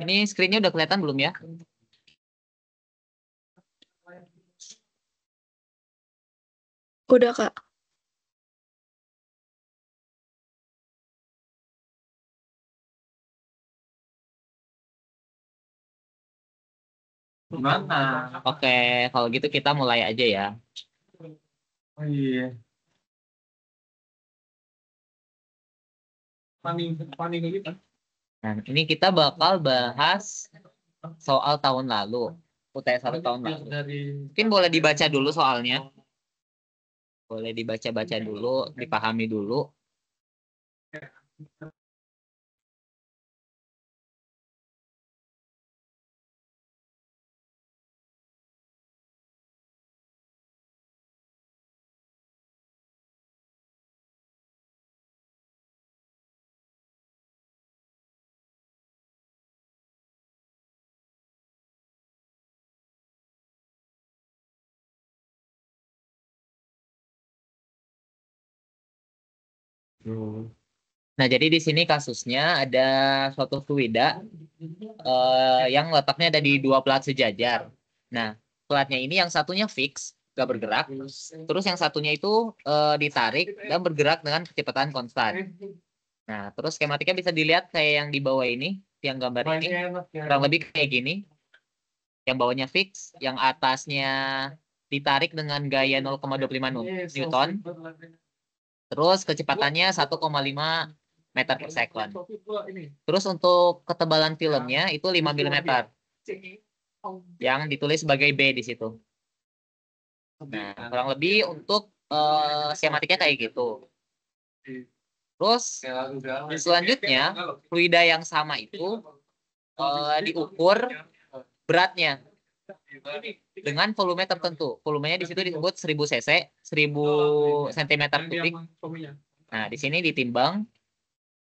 Ini screen-nya udah kelihatan belum ya? Udah, Kak. Gimana? Oke, kalau gitu kita mulai aja ya. Oh iya. Paning gitu. Nah, ini kita bakal bahas soal tahun lalu. UTS 1 tahun lalu. Mungkin boleh dibaca dulu soalnya. Boleh dibaca-baca dulu, dipahami dulu. Nah, jadi di sini kasusnya ada suatu fluida yang letaknya ada di dua plat sejajar. Nah, platnya ini yang satunya fix, gak bergerak. Terus yang satunya itu ditarik dan bergerak dengan kecepatan konstan. Nah, terus skematiknya bisa dilihat kayak yang di bawah ini, yang gambar ini. Kurang lebih kayak gini. Yang bawahnya fix, yang atasnya ditarik dengan gaya 0,25 Newton. Terus kecepatannya 1,5 meter per second. Terus untuk ketebalan filmnya itu 5 mm. Yang ditulis sebagai B di situ. Nah, kurang lebih untuk skematiknya kayak gitu. Terus selanjutnya fluida yang sama itu diukur beratnya dengan volume tertentu. Volumenya di situ disebut 1000 cc, 1000 cm kubik. Nah, di sini ditimbang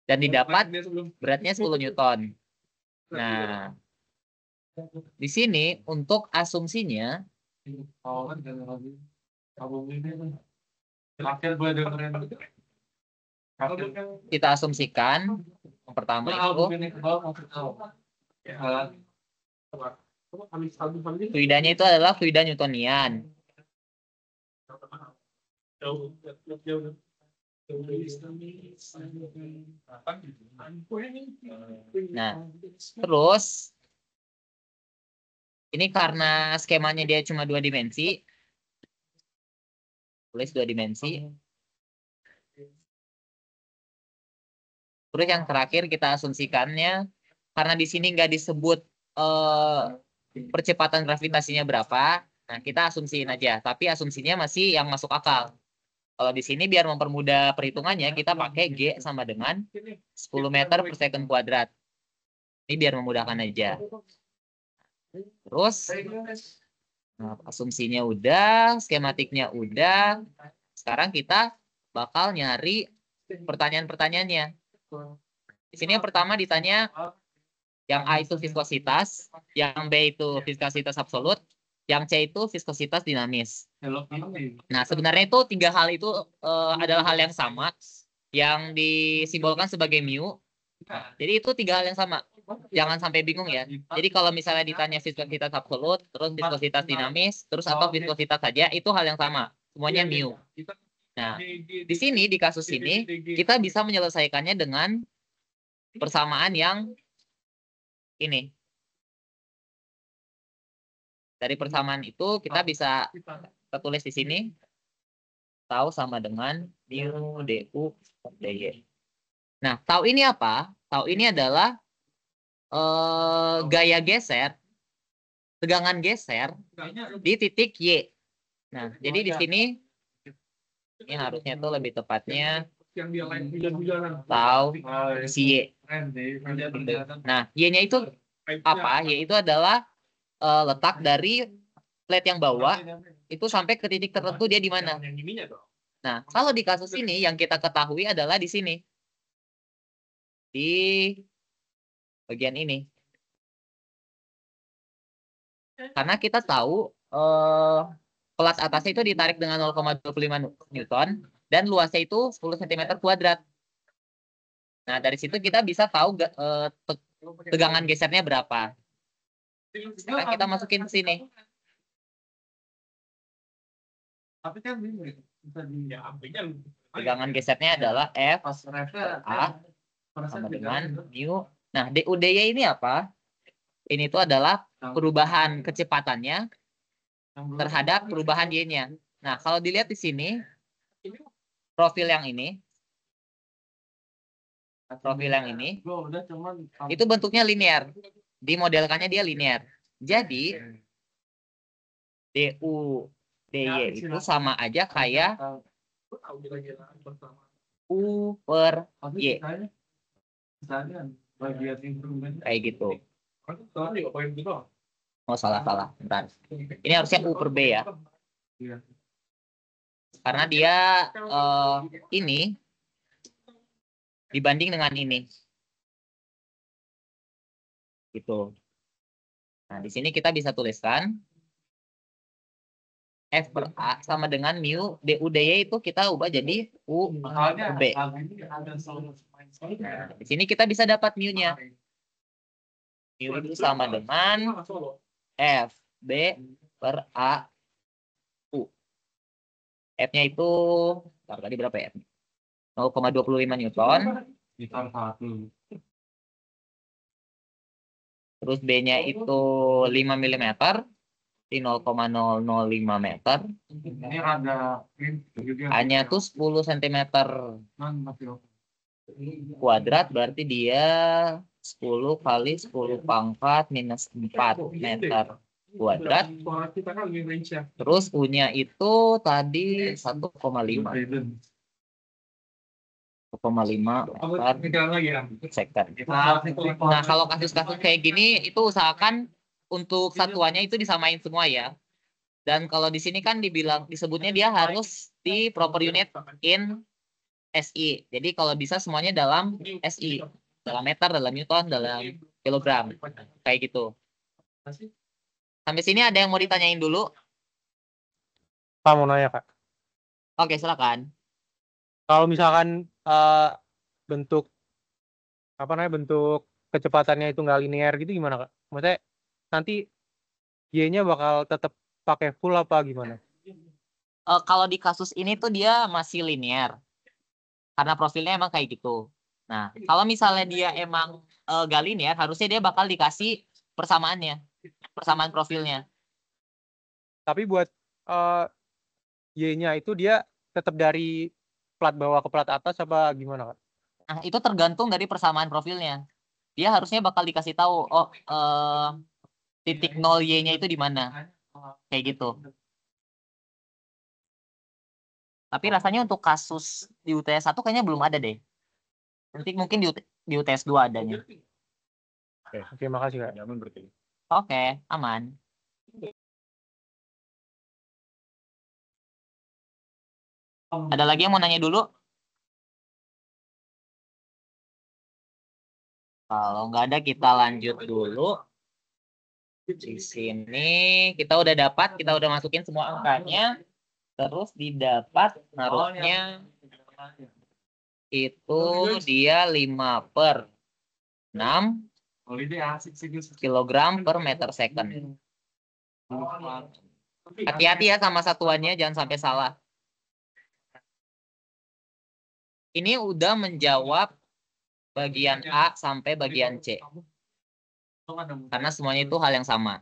dan didapat beratnya 10 Newton. Nah, di sini untuk asumsinya kita asumsikan yang pertama itu fluidanya itu adalah fluida Newtonian. Nah, terus ini karena skemanya dia cuma 2 dimensi, tulis 2 dimensi. Terus yang terakhir kita asumsikannya, karena di sini nggak disebut percepatan gravitasinya berapa, nah kita asumsiin aja. Tapi asumsinya masih yang masuk akal. Kalau di sini biar mempermudah perhitungannya, kita pakai G sama dengan 10 meter per second kuadrat. Ini biar memudahkan aja. Terus, nah, asumsinya udah, skematiknya udah. Sekarang kita bakal nyari pertanyaan-pertanyaannya. Di sini yang pertama ditanya, yang A itu viskositas, yang B itu viskositas absolut, yang C itu viskositas dinamis. Nah, sebenarnya itu 3 hal itu adalah hal yang sama, yang disimbolkan sebagai mu. Jadi itu 3 hal yang sama. Jangan sampai bingung ya. Jadi kalau misalnya ditanya viskositas absolut, terus viskositas dinamis, terus atau viskositas saja, itu hal yang sama. Semuanya mu. Nah, di sini, di kasus ini, kita bisa menyelesaikannya dengan persamaan yang ini. Dari persamaan itu kita bisa tertulis di sini. Tau sama dengan mu du dy. Nah, tau ini apa? Tau ini adalah gaya geser, tegangan geser di titik Y. Nah, jadi di sini ini harusnya tuh lebih tepatnya tau si Y. Nah, Y-nya itu apa? Y itu adalah letak dari plate yang bawah itu sampai ke titik tertentu dia di mana. Nah, kalau di kasus ini yang kita ketahui adalah di sini. Di bagian ini. Karena kita tahu plat atasnya itu ditarik dengan 0,25 Newton dan luasnya itu 10 cm kuadrat. Nah, dari situ kita bisa tahu tegangan gesernya berapa. Sekarang kita masukin ke sini. Tapi kan ini bisa di apinya. Tegangan gesernya adalah F A sama dengan mu. Nah, DUDY ini apa? Ini tuh adalah perubahan kecepatannya terhadap perubahan Y-nya. Nah, kalau dilihat di sini, profil yang ini, itu bentuknya linear. Dimodelkannya dia linear. Jadi, DU, DY itu sama aja kayak U per Y. Kayak gitu. Oh, salah. Bentar. Ini harusnya U per B ya. Karena dia ini dibanding dengan ini. Gitu. Nah, di sini kita bisa tuliskan F per A sama dengan mu DU DY itu kita ubah jadi U per B. Nah, di sini kita bisa dapat mu-nya. Mu itu sama dengan F B per A U. F-nya itu tadi berapa ya? 0,25 Newton. Terus B-nya itu 5 mm di 0,005 meter. Ini ada A-nya tuh 10 cm kuadrat, berarti dia 10 kali 10 pangkat minus 4 meter kuadrat. Terus U-nya itu tadi 1,5 meter second. Nah, kalau kasus-kasus kayak gini itu usahakan untuk satuannya itu disamain semua ya. Dan kalau di sini kan disebutnya dia harus di proper unit in SI. Jadi kalau bisa semuanya dalam SI, dalam meter, dalam newton, dalam kilogram, kayak gitu. Sampai sini ada yang mau ditanyain dulu? Pak mau nanya Kak. Oke, silakan. Kalau misalkan bentuk kecepatannya itu nggak linear gitu gimana Kak? Maksudnya nanti Y-nya bakal tetap pakai full apa gimana? Kalau di kasus ini tuh dia masih linear. Karena profilnya emang kayak gitu. Nah, kalau misalnya dia emang gak linear, harusnya dia bakal dikasih persamaannya. Persamaan profilnya. Tapi buat Y-nya itu dia tetap dari plat bawah ke plat atas apa gimana Kak? Nah, itu tergantung dari persamaan profilnya. Dia harusnya bakal dikasih tahu, oh titik 0 Y-nya itu di mana. Kayak gitu. Tapi rasanya untuk kasus di UTS 1 kayaknya belum ada deh. Nanti mungkin di UTS 2 adanya. Oke, makasih Kak. Oke, aman. Ada lagi yang mau nanya dulu? Kalau nggak ada, kita lanjut dulu. Di sini kita udah masukin semua angkanya. Terus didapat harusnya itu dia 5/6 kilogram per meter second. Hati-hati ya sama satuannya, jangan sampai salah. Ini udah menjawab bagian A sampai bagian C. Karena semuanya itu hal yang sama.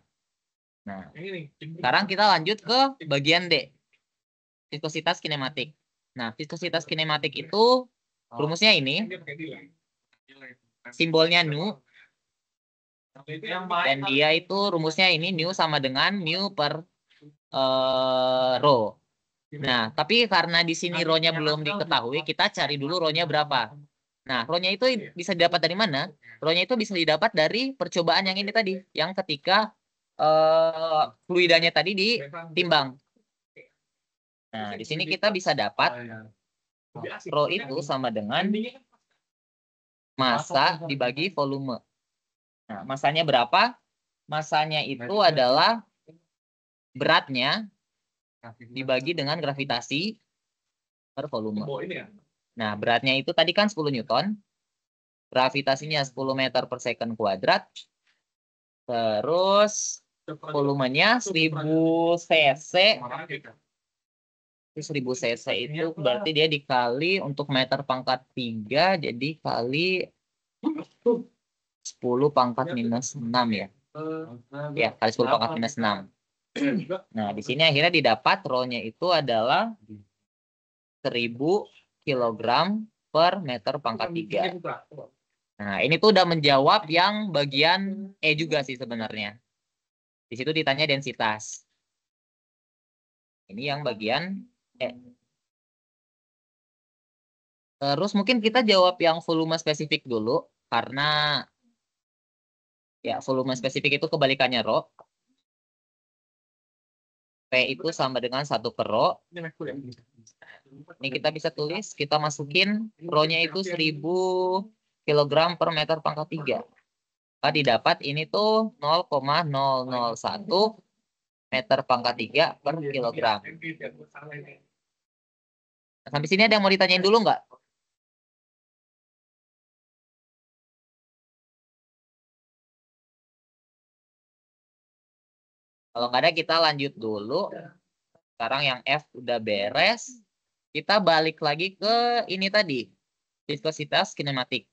Nah, sekarang kita lanjut ke bagian D. Viskositas kinematik. Nah, viskositas kinematik itu rumusnya ini. Simbolnya nu. Dan dia itu rumusnya ini nu sama dengan mu per rho. Nah, tapi karena di sini rho-nya belum diketahui, kita cari dulu rho-nya berapa. Nah, rho-nya itu bisa didapat dari mana? Rho-nya itu bisa didapat dari percobaan yang ini tadi, yang ketika fluidanya tadi ditimbang. Nah, di sini kita bisa dapat rho itu sama dengan massa dibagi volume. Nah, massanya berapa? Massanya itu adalah beratnya dibagi dengan gravitasi per volume. Nah, beratnya itu tadi kan 10 Newton. gravitasinya 10 meter per second kuadrat, terus volumenya 1000 cc. Itu 1000 cc itu berarti dia dikali untuk meter pangkat 3, jadi kali 10 pangkat minus 6 ya. Ya, kali 10 pangkat minus 6. Nah, di sini akhirnya didapat rho-nya itu adalah 1000 kilogram per meter pangkat 3. Nah, ini tuh udah menjawab yang bagian E juga sih sebenarnya. Di situ ditanya densitas. Ini yang bagian E. Terus mungkin kita jawab yang volume spesifik dulu, karena ya volume spesifik itu kebalikannya rho. P itu sama dengan 1 per rho. Ini kita bisa tulis, kita masukin rho-nya itu 1000 kilogram per meter pangkat 3. Maka didapat ini tuh 0,001 meter pangkat 3 per kilogram. Nah, sampai sini ada yang mau ditanyain dulu nggak? Kalau nggak ada, kita lanjut dulu. Sekarang yang F udah beres. Kita balik lagi ke ini tadi, viskositas kinematik.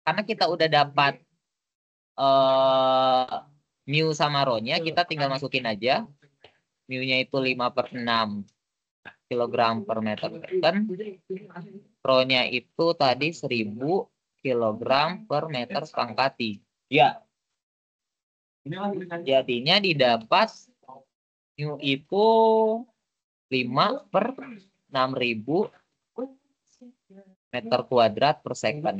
Karena kita udah dapat mu sama rho-nya, kita tinggal masukin aja. Mu-nya itu 5/6 kilogram per meter second. Rho-nya itu tadi 1000 kilogram per meter pangkat 3. Jadinya didapat mu itu 5/6000 meter kuadrat per second.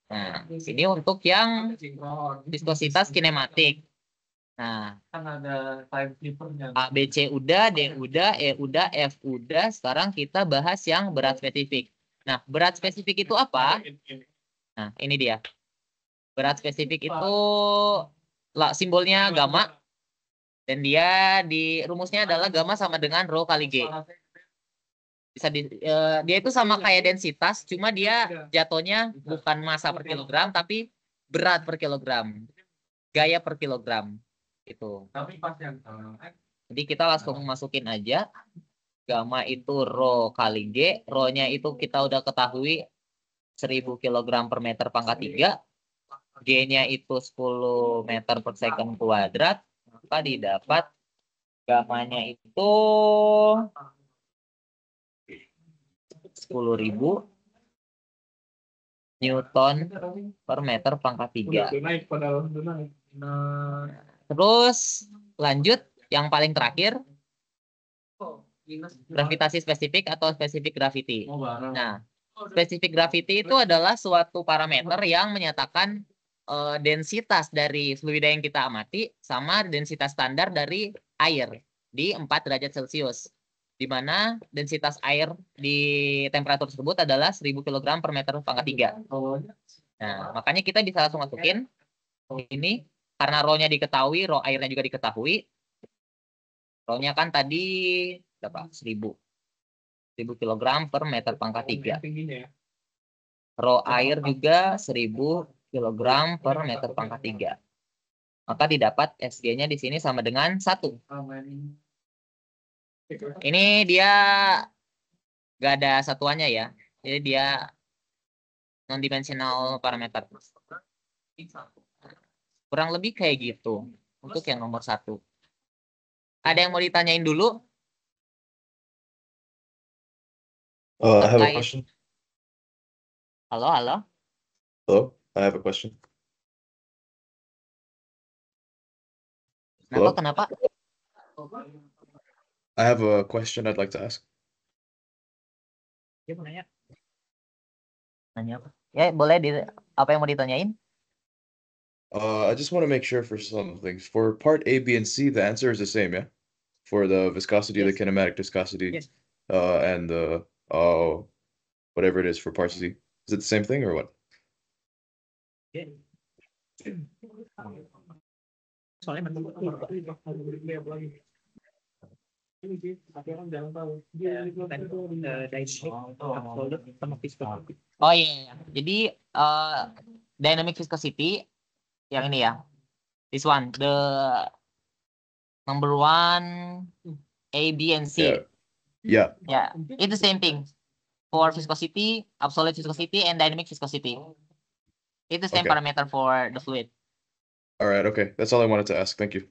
Nah, ini untuk yang viskositas kinematik. Nah, Kan ada time flippernya. A, B, C udah, D udah, E udah, F udah. Sekarang kita bahas yang berat spesifik. Nah, berat spesifik itu apa? Nah, ini dia. Berat spesifik itu simbolnya gamma. Dan dia di rumusnya adalah gamma sama dengan rho kali G. Bisa dia itu sama kayak densitas, cuma dia jatuhnya bukan massa per kilogram, tapi berat per kilogram, gaya per kilogram itu. Jadi kita langsung masukin aja gamma itu rho kali G, rho-nya itu kita udah ketahui 1000 kilogram per meter pangkat 3, G-nya itu 10 meter per second kuadrat, maka didapat gammanya itu 10.000 Newton per meter pangkat 3. Terus lanjut yang paling terakhir, gravitasi spesifik atau spesifik gravity. Nah, spesifik gravity itu adalah suatu parameter yang menyatakan densitas dari fluida yang kita amati sama densitas standar dari air di 4 derajat Celcius. Di mana densitas air di temperatur tersebut adalah 1000 kg per meter pangkat 3. Nah, makanya kita bisa langsung masukin ini, karena rho-nya diketahui, rho airnya juga diketahui. Rho-nya kan tadi berapa? 1000 kg per meter pangkat 3. Rho air juga 1000 kg per meter pangkat 3. Maka didapat SG-nya di sini sama dengan 1. Ini dia nggak ada satuannya ya. Jadi dia non-dimensional parameter. Kurang lebih kayak gitu untuk yang nomor 1. Ada yang mau ditanyain dulu? I have a question. Halo, halo. Hello, I have a question. Kenapa? I have a question I'd like to ask. Dia mau nanya. Nanya apa? Ya, boleh apa yang mau ditanyain? I just want to make sure for some things. For part A, B, and C, the answer is the same, yeah? For the viscosity, the Yes. kinematic viscosity, Yes. and the whatever it is for part C. Is it the same thing or what? Soalnya Ini sih, tapi orang jarang tahu. Dia itu Absolute sama viscosity. Oh iya, jadi dynamic viscosity yang ini ya. This one, the number one A, B, and C. Yeah. Yeah, it's the same thing for viscosity, absolute viscosity, and dynamic viscosity. It's the same Okay. parameter for the fluid. All right. Okay. That's all I wanted to ask. Thank you.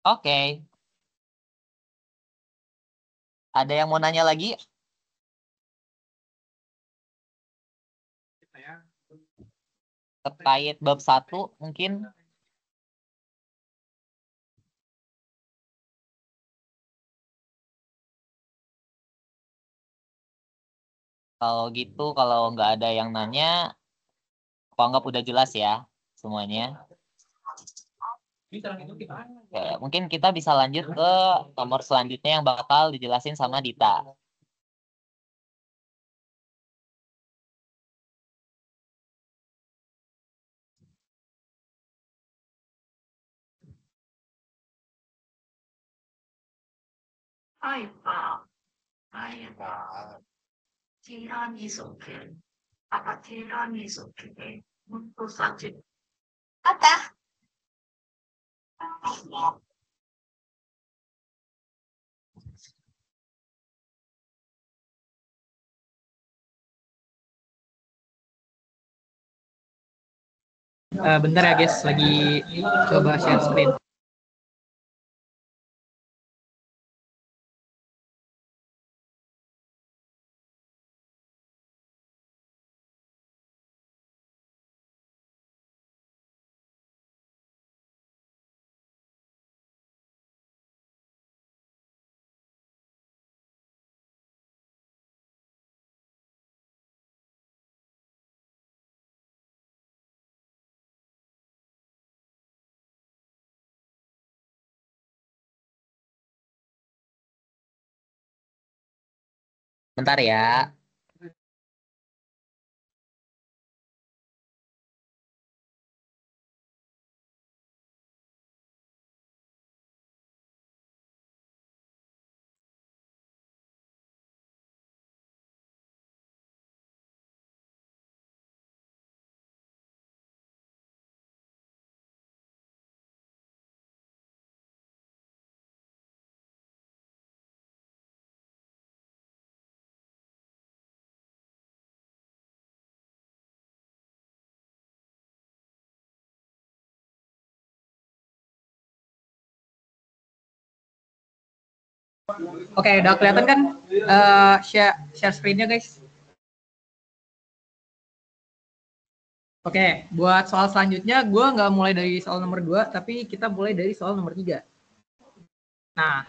Oke. Ada yang mau nanya lagi? Terkait bab 1 mungkin? Kalau gitu, kalau nggak ada yang nanya, aku anggap udah jelas ya semuanya. Oke, mungkin kita bisa lanjut ke nomor selanjutnya yang bakal dijelasin sama Dita. Hai Pak, saya tiramisu-ke. Apa tiramisu-ke untuk saja? Apa? Bentar ya guys, lagi coba share screen. Bentar ya. Oke, udah kelihatan kan share screen-nya guys? Oke, buat soal selanjutnya, gue nggak mulai dari soal nomor 2, tapi kita mulai dari soal nomor 3. Nah,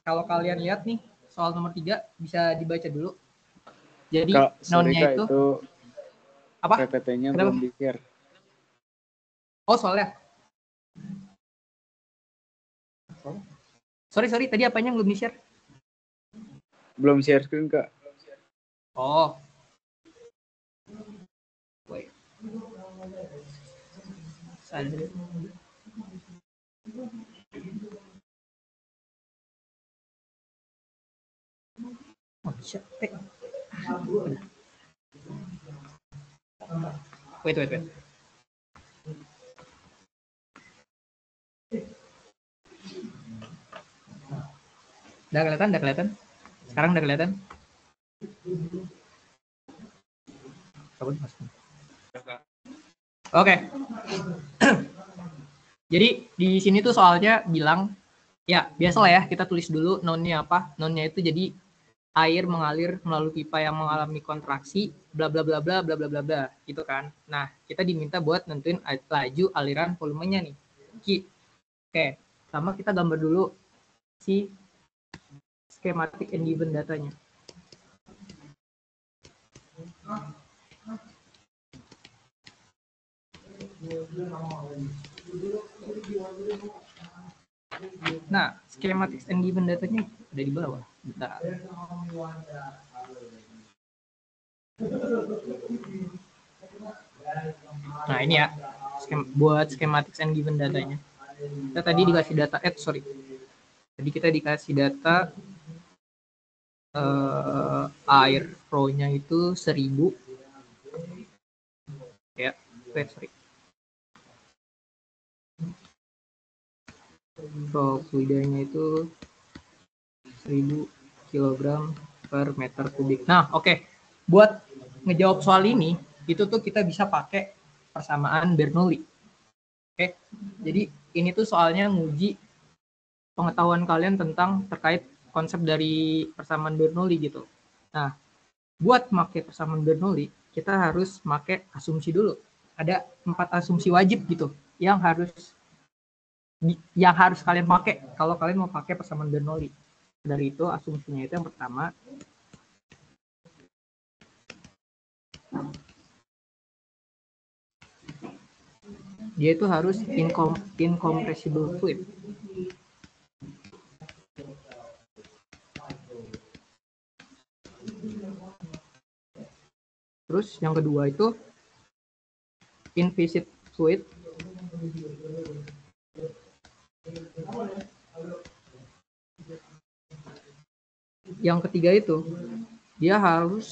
kalau kalian lihat nih, soal nomor 3 bisa dibaca dulu. Jadi, nounnya itu apa? PPT-nya Kenapa? belum di-share. Oh, soalnya. Sorry, tadi apanya yang belum di-share? Belum share screen, Kak. Oh. Wait. Oh, shit. Wait. Udah kelihatan? Sekarang udah kelihatan? Oke. Jadi di sini tuh soalnya bilang, ya biasalah ya, kita tulis dulu noun-nya apa. Noun-nya itu jadi air mengalir melalui pipa yang mengalami kontraksi, bla bla bla bla bla bla bla bla, gitu kan. Nah, kita diminta buat nentuin laju aliran volumenya nih. Oke, pertama kita gambar dulu si schematic and given datanya. Nah, schematic and given datanya ada di bawah. Bentar. Nah, ini ya, buat schematic and given datanya. Kita tadi dikasih data, tadi kita dikasih data air rho-nya itu 1000 ya, sorry. Rho fluidanya itu 1000 kg per meter kubik. Nah, oke. Buat ngejawab soal ini, itu tuh kita bisa pakai persamaan Bernoulli. Oke. Jadi ini tuh soalnya nguji pengetahuan kalian tentang terkait konsep dari persamaan Bernoulli gitu. Nah, buat pakai persamaan Bernoulli, kita harus pakai asumsi dulu. Ada 4 asumsi wajib gitu yang harus kalian pakai kalau kalian mau pakai persamaan Bernoulli. Dari itu asumsinya itu yang pertama, dia itu harus incompressible fluid. Terus yang kedua itu inviscid fluid. Yang ketiga itu dia harus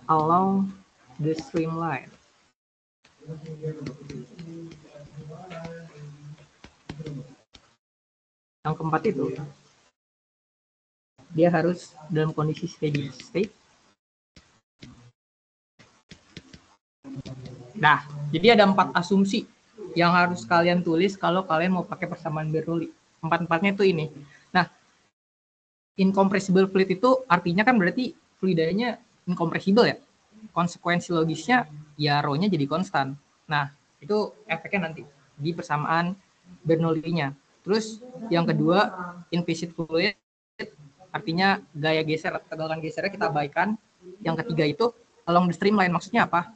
along the streamline. Yang keempat itu dia harus dalam kondisi steady state. Nah, jadi ada 4 asumsi yang harus kalian tulis kalau kalian mau pakai persamaan Bernoulli. 4-4-nya itu ini. Nah, incompressible fluid itu artinya kan berarti fluidanya incompressible ya. Konsekuensi logisnya ya rho-nya jadi konstan. Nah, itu efeknya nanti di persamaan Bernoulli-nya. Terus yang kedua, inviscid fluid artinya gaya geser atau tegangan gesernya kita abaikan. Yang ketiga itu along the streamline, maksudnya apa?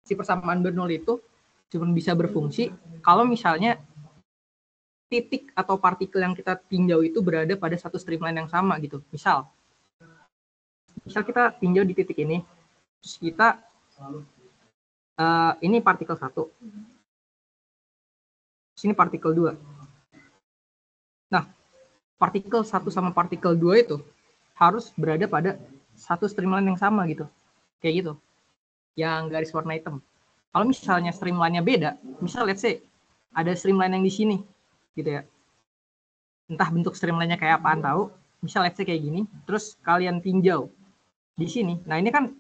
Si persamaan Bernoulli itu cuma bisa berfungsi kalau misalnya titik atau partikel yang kita tinjau itu berada pada satu streamline yang sama gitu. Misal kita tinjau di titik ini, terus kita ini partikel 1, sini partikel 2. Nah, partikel 1 sama partikel 2 itu harus berada pada satu streamline yang sama gitu. Kayak gitu. Yang garis warna hitam. Kalau misalnya streamline-nya beda, misal let's say ada streamline yang di sini gitu ya. Entah bentuk streamline-nya kayak apaan tahu, misal let's say kayak gini, terus kalian tinjau di sini. Nah, ini kan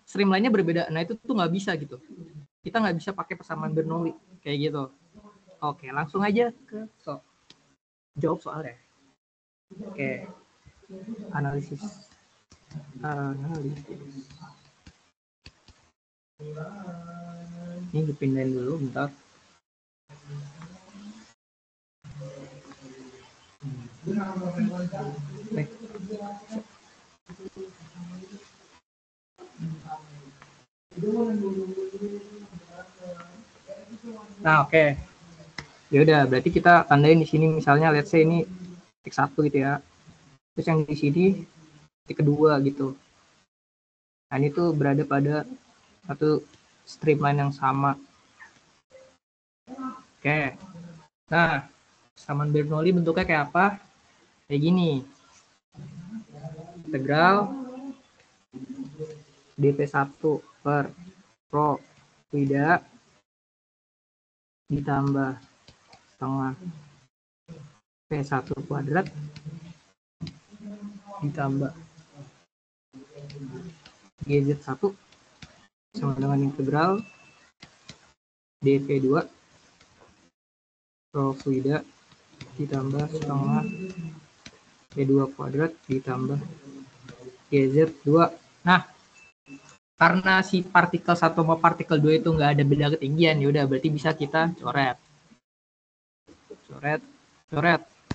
streamline-nya berbeda. Nah, itu tuh nggak bisa gitu. Kita nggak bisa pakai persamaan Bernoulli kayak gitu. Oke, langsung aja ke jawab soalnya. Oke. Analisis. Ini dipindahin dulu bentar. Nah, oke. Ya udah, berarti kita tandain di sini misalnya let's say ini titik 1 gitu ya. Terus yang di sini titik 2 gitu. Nah, ini tuh berada pada satu streamline yang sama. Oke. Nah, persamaan Bernoulli bentuknya kayak apa? Kayak gini. Integral dp1 per rho fluida ditambah setengah P1 kuadrat ditambah GZ1 sama dengan integral dp2 rho fluida ditambah setengah P2 kuadrat ditambah GZ2. Nah, karena si partikel 1 sama partikel 2 itu nggak ada beda ketinggian, ya udah berarti bisa kita coret.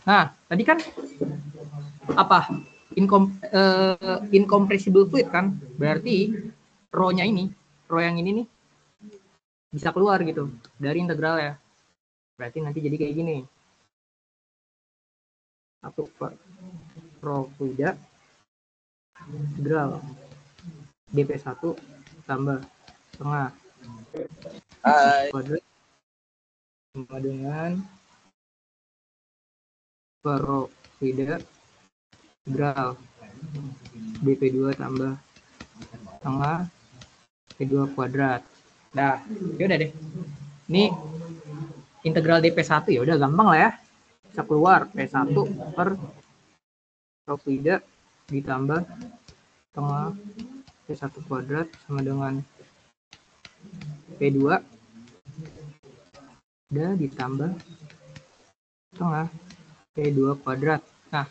Nah, tadi kan apa? Incompressible fluid kan? Berarti rho-nya ini, rho yang ini nih bisa keluar gitu dari integral ya. Berarti nanti jadi kayak gini. 1 per rho fluida integral dp1 tambah setengah kuadrat sama dengan Fluida integral dp2 tambah setengah p2 kuadrat. Nah, yaudah deh. Ini integral dp1 ya udah gampang lah ya. Bisa keluar p1 per Fluida ditambah setengah p1 kuadrat sama dengan p2 udah ditambah setengah p2 kuadrat. Nah,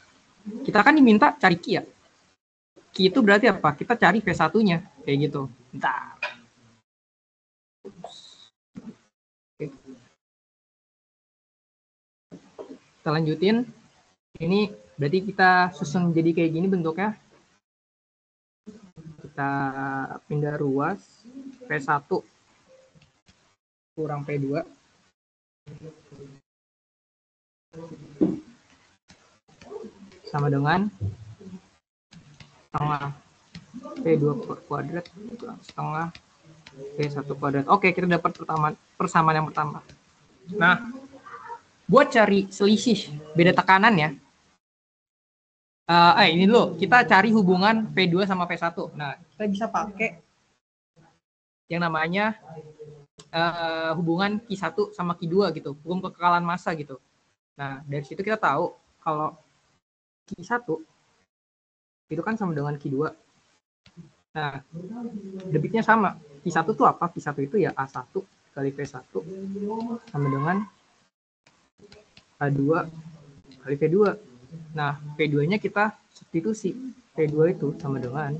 kita kan diminta cari Ki ya. Ki itu berarti apa? Kita cari P1-nya kayak gitu. Bentar. Oke. Kita lanjutin. Ini berarti kita susun jadi kayak gini bentuknya. Kita pindah ruas P1 kurang P2 sama dengan setengah P2 kuadrat kurang setengah P1 kuadrat. Oke, kita dapat persamaan yang pertama. Nah, buat cari selisih beda tekanan ya. Ini dulu, kita cari hubungan P2 sama P1. Nah, kita bisa pakai yang namanya hubungan Q1 sama Q2 gitu, hubungan kekekalan massa gitu. Nah, dari situ kita tahu kalau Q1 itu kan sama dengan Q2. Nah, debitnya sama. Q1 itu apa? Q1 itu ya A1 kali P1 sama dengan A2 kali P2. Nah, P2-nya kita substitusi. P2 itu sama dengan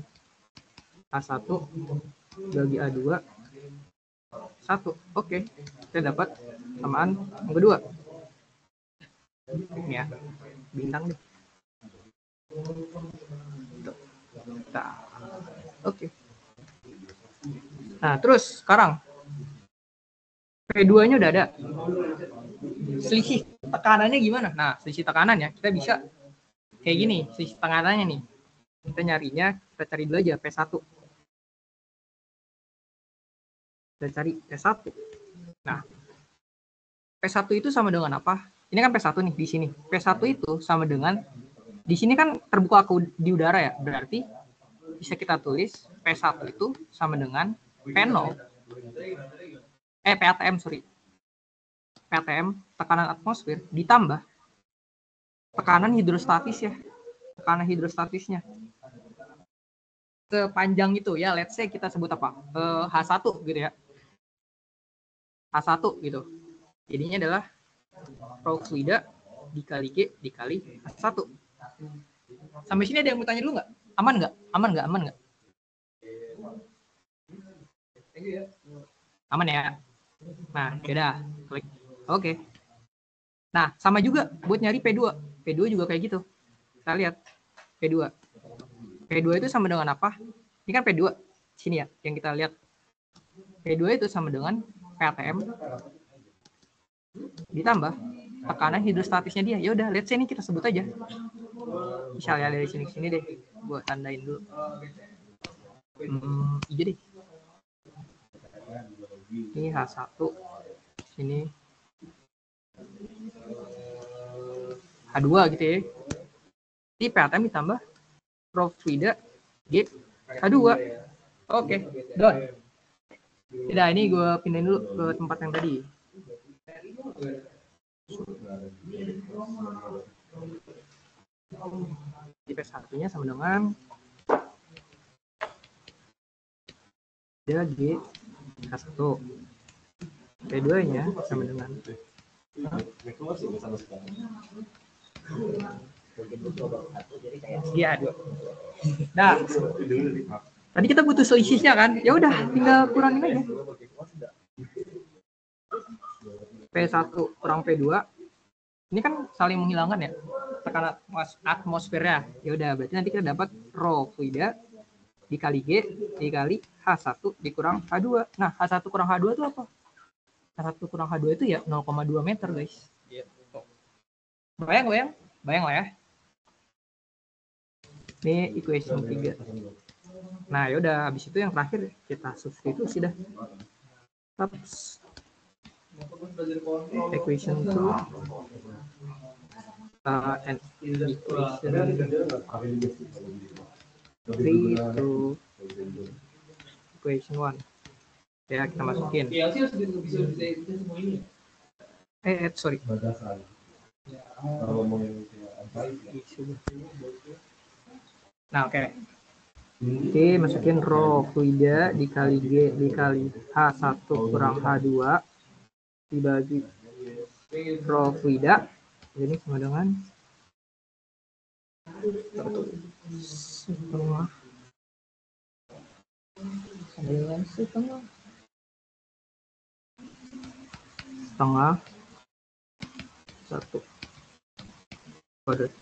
A1 bagi A2 1. Oke, kita dapat samaan yang kedua. Ini ya, bintang nih. Nah, oke. Nah, terus sekarang P2-nya udah ada. Selisih tekanannya gimana? Nah, selisih tekanannya kita bisa kayak gini, selisih tekanannya nih. Kita nyarinya, kita cari dulu aja P1. Kita cari P1. Nah, P1 itu sama dengan apa? Ini kan P1 nih di sini. P1 itu sama dengan di sini kan terbuka di udara ya. Berarti bisa kita tulis P1 itu sama dengan P0. PATM, sorry. PATM, tekanan atmosfer, ditambah tekanan hidrostatis ya. Tekanan hidrostatisnya. Sepanjang itu ya, let's say kita sebut apa? H1 gitu ya. H1 gitu. Jadinya adalah rho fluida dikali G dikali H1. Sampai sini ada yang mau tanya dulu nggak? Aman nggak? Aman nggak? Aman nggak? Aman ya? Nah, yaudah. Klik. Oke. Nah, sama juga buat nyari P2. P2 juga kayak gitu. Kita lihat. P2. P2 itu sama dengan apa? Ini kan P2. Sini ya, yang kita lihat. P2 itu sama dengan PATM ditambah tekanan hidrostatisnya dia. Ya udah, let's say ini kita sebut aja. Misalnya dari sini ke sini deh. Gua tandain dulu. Hijau deh. Ini H1. Sini H2 gitu ya. Ini PATM ditambah rho fluida G H2. Oke, done. Tidak, ini gue pindahin dulu ke tempat yang tadi. Di P1-nya sama dengan dia G H1. P2-nya sama dengan G2. Nah, tadi kita butuh selisihnya kan? Ya udah, tinggal kurangin aja. P1 kurang P2. Ini kan saling menghilangkan ya tekanan atmosfernya. Ya udah, berarti nanti kita dapat rho fluida dikali G dikali H1 dikurang H2. Nah, H1 kurang H2 itu apa? H1 kurang H2 itu ya 0,2 meter, guys. Bayang lah ya. Ini equation 3. Nah, yaudah, habis itu yang terakhir kita substitusi dah. equation 2 and equation 3 to equation 1. Ya, kita masukin. Sorry. Nah, oke. Oke, masukin rho fluida dikali G dikali H1 kurang H2 dibagi rho fluida. Ini sama dengan setengah satu kuadrat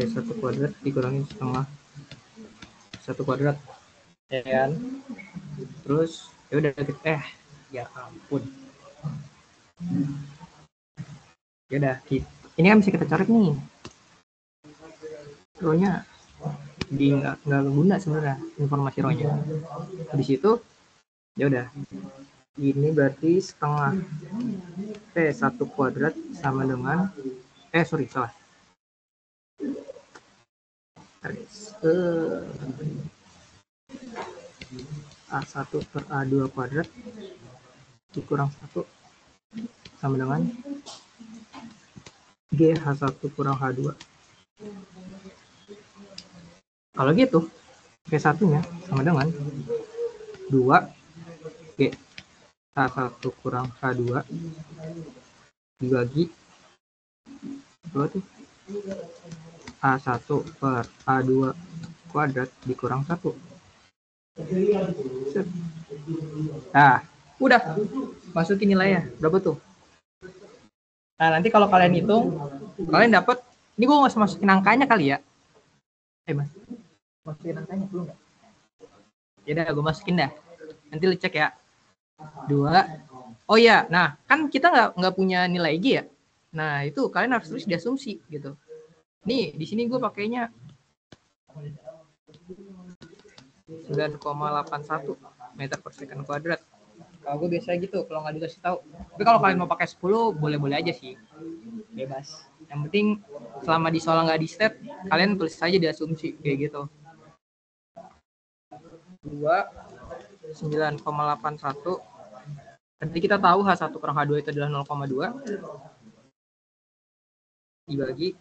satu kuadrat dikurangin setengah satu kuadrat, ya kan? Terus ya udah ya ampun, ya udah ini kan bisa kita coret nih, rho-nya di nggak guna sebenarnya informasi rho-nya. Di situ ya udah, ini berarti setengah T1 kuadrat sama dengan salah. A1 per A2 kuadrat dikurang 1 sama dengan G H1 kurang H2. Kalau gitu, G1-nya sama dengan 2 G H1 kurang H2 dibagi berapa tuh? A1 per A2 kuadrat dikurang 1. Nah, udah. Masukin nilainya. Berapa tuh? Nah, nanti kalau kalian hitung, kalian dapat, ini gue nggak masukin angkanya kali ya. Mas. Masukin angkanya belum nggak? Ya udah, gue masukin dah. Nanti lu cek ya. 2. Oh iya, nah kan kita nggak punya nilai G ya. Nah, itu kalian harus tulis diasumsi gitu. Nih, di sini gue pakainya 9,81 meter per second kuadrat. Kalau gue biasa gitu, kalau nggak dikasih tahu. Tapi kalau kalian mau pakai 10, boleh-boleh aja sih. Bebas. Yang penting selama di soal nggak di step, kalian tulis saja diasumsi kayak gitu. 9,81. Nanti kita tahu H1 kurang H2 itu adalah 0,2 dibagi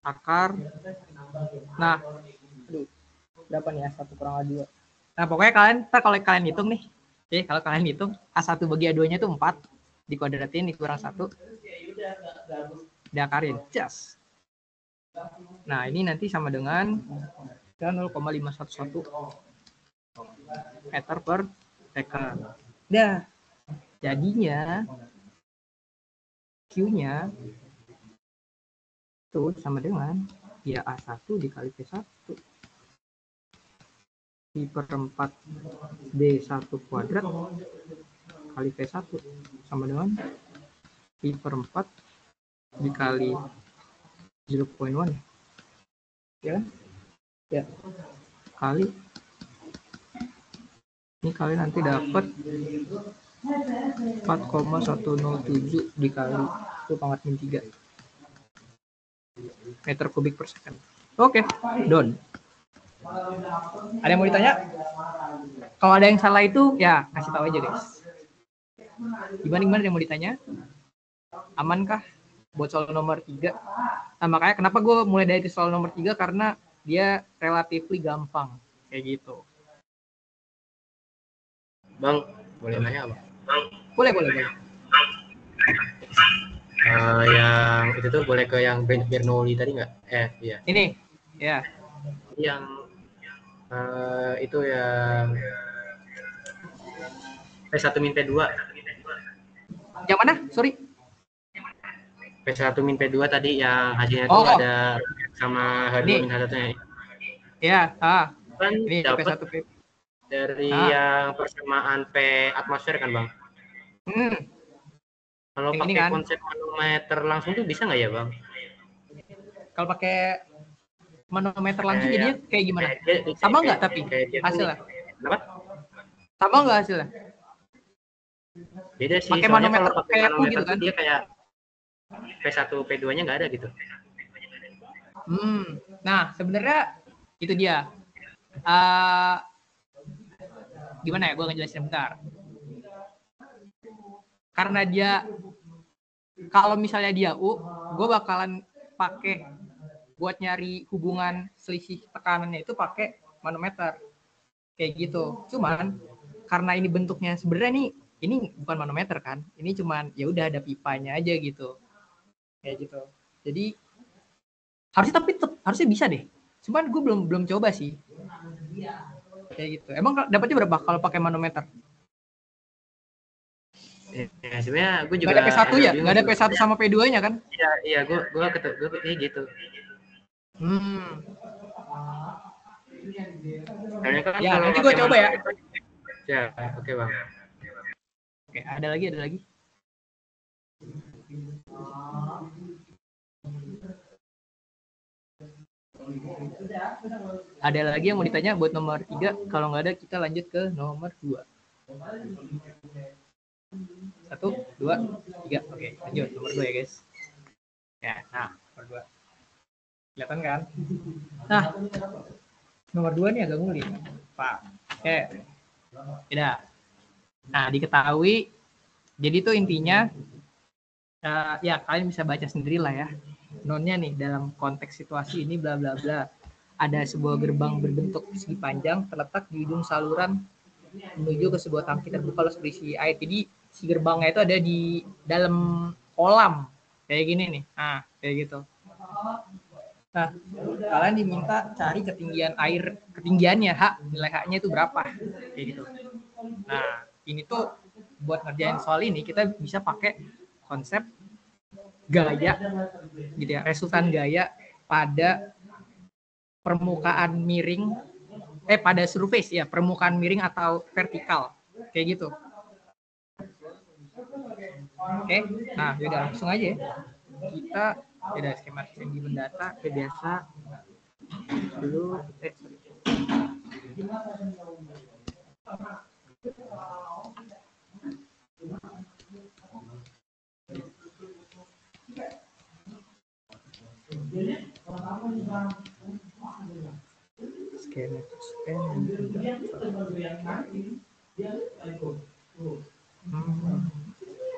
akar. Nah, berapa nih A1 kurang A2? Nah, pokoknya kalau kalian hitung nih. Oke, kalau kalian hitung A1 bagi A2-nya itu 4 dikuadratin dikurang 1. Diakarin. Just. Nah, ini nanti sama dengan 0,511 meter per second. Dah. Jadinya Q-nya itu sama dengan ya A1 dikali P1 pi per 4 D1 kuadrat kali P1 sama dengan pi per 4 dikali 0,1 ya kan? Ya kali ini kalian nanti dapat 4,107 dikali 1/3 meter kubik per second. Oke, done. Ada yang mau ditanya? Kalau ada yang salah itu ya kasih tahu aja guys. Gimana ada yang mau ditanya? Amankah buat soal nomor 3? Nah, makanya kenapa gue mulai dari soal nomor 3 karena dia relatively gampang kayak gitu. Bang, boleh nanya apa? Boleh. Yang itu tuh boleh ke yang Bernoulli tadi nggak? Iya. Ini, ya. Yang itu yang P1 min P2. Yang mana? Sorry. P1 min P2 tadi yang hasilnya itu ada sama H2 min H1-nya. Ya, Kan ini dapat P1 P. Dari yang persamaan P atmosfer kan, Bang? Kalau pakai kan konsep manometer langsung tuh bisa nggak ya, Bang? Kalau pakai manometer langsung jadinya kayak gimana? Sama nggak tapi hasilnya? Kenapa? Sama nggak hasilnya? Beda sih, Pakai soalnya manometer kalau pakai kayak aku manometer gitu tuh kan. dia kayak P1, P2-nya nggak ada gitu. Nah, sebenarnya itu dia. Eh, gimana ya? Gue ngejelasin bentar. Karena dia, kalau misalnya dia U, gue bakalan pakai buat nyari hubungan selisih tekanannya itu pakai manometer. Kayak gitu. Cuman karena ini bentuknya sebenarnya ini bukan manometer kan. Ini cuman ya udah ada pipanya aja gitu. Kayak gitu. Jadi harusnya bisa deh. Cuman gue belum coba sih. Kayak gitu. Emang dapatnya berapa kalau pakai manometer? Ya, sebenarnya gue juga Nggak ada P1 ya? bingung Nggak ada sih. P1 sama P2-nya kan? Iya, gue kayak gitu. Soalnya kan Ya, kalau nanti gue pakai coba ya. Ya, oke bang. Oke, ada lagi. Ada lagi yang mau ditanya buat nomor 3? Kalau nggak ada, kita lanjut ke nomor 2. 1, 2, 3. Oke, lanjut. Nomor 2 ya, guys. Ya, nah, nomor 2. Kelihatan kan? Nah, nomor 2 nih agak ngulik. Pak. Oke. Tidak. Nah, diketahui. Jadi itu intinya, ya kalian bisa baca sendiri lah ya. Nonnya nih, dalam konteks situasi ini, bla bla bla. Ada sebuah gerbang berbentuk persegi panjang terletak di ujung saluran menuju ke sebuah tangki terbuka lalu berisi air. Jadi si gerbangnya itu ada di dalam kolam kayak gini nih. Nah, kayak gitu. Nah, kalian diminta cari ketinggiannya, nilai H-nya itu berapa, kayak gitu. Nah, ini tuh buat ngerjain soal ini kita bisa pakai konsep gaya, gitu ya, resultan gaya pada permukaan miring, pada surface ya, permukaan miring atau vertikal, kayak gitu. Oke, nah yaudah langsung aja ya. Kita beda skema tinggi mendata kayak biasa dulu.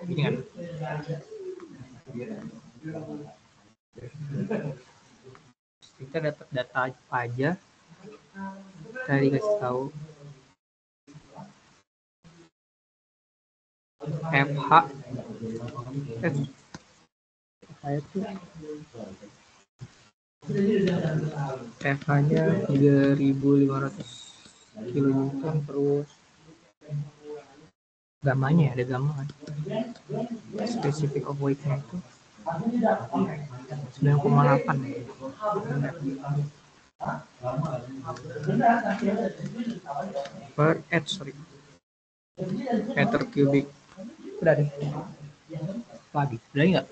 Ini kan kita data aja, kita dikasih tahu FH itu FH-nya 3.500 kilonewton, terus gamanya ada gamma kan, specific of weight-nya itu 9,8 per meter kubik. Udah deh. Lagi. Udah nggak?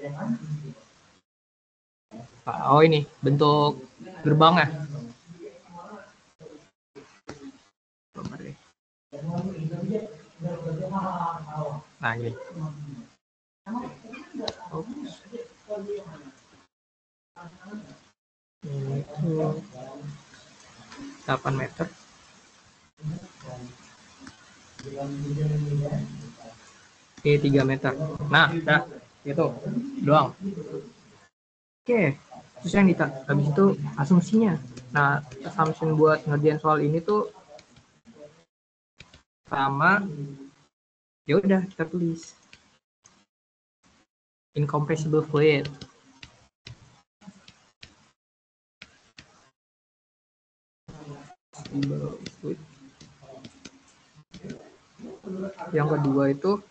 Oh ini bentuk gerbangnya. Nah ini. Ini tuh 8 meter. Oke, 3 meter. Nah, udah gitu doang. Oke, terus yang habis itu asumsinya. Nah, assumption buat ngerjain soal ini tuh sama, ya udah kita tulis incompressible fluid. Yang kedua itu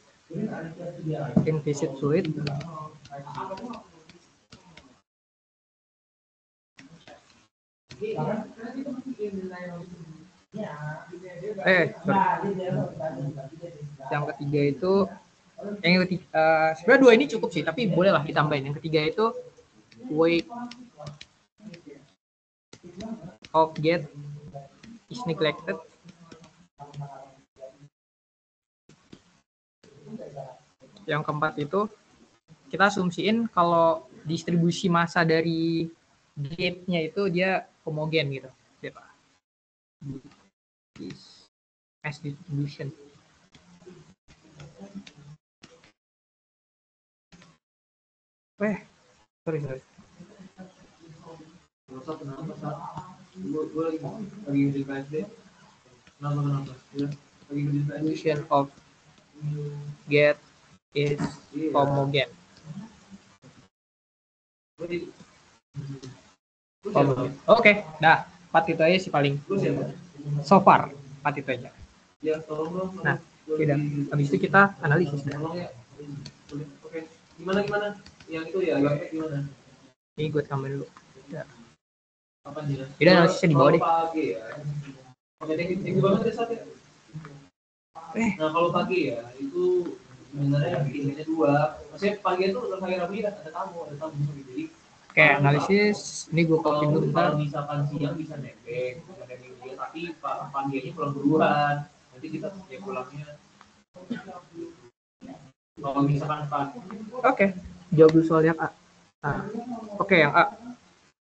inviscid fluid. Yang ketiga itu sebenarnya 2 ini cukup sih, tapi bolehlah ditambahin. Yang ketiga itu weight of jet is neglected. Yang keempat itu kita asumsiin kalau distribusi massa dari gate-nya itu dia homogen gitu. Mass distribution. Sorry. Distribution of gate is homogen. Oke, dah 4 itu aja sih paling. So far 4 itu aja. Nah, tidak. Habis itu kita analisis. Gimana? Yang itu ya, gimana? Ini gue tambahin dulu. Ya. Udah analisisnya di bawah deh. Nah kalau pagi ya itu sebenarnya bikinnya 2. Maksudnya pagi itu pagi Rabu ya ada tamu jadi. Oke, analisis. Ini gue copy dulu bentar. Kalau misalkan siang bisa nebeng dia, tapi paginya pulang duluan. Nanti kita ya pulangnya. Kalau misalkan pagi. Oke, jawab dulu soal yang A. Nah, oke, yang A.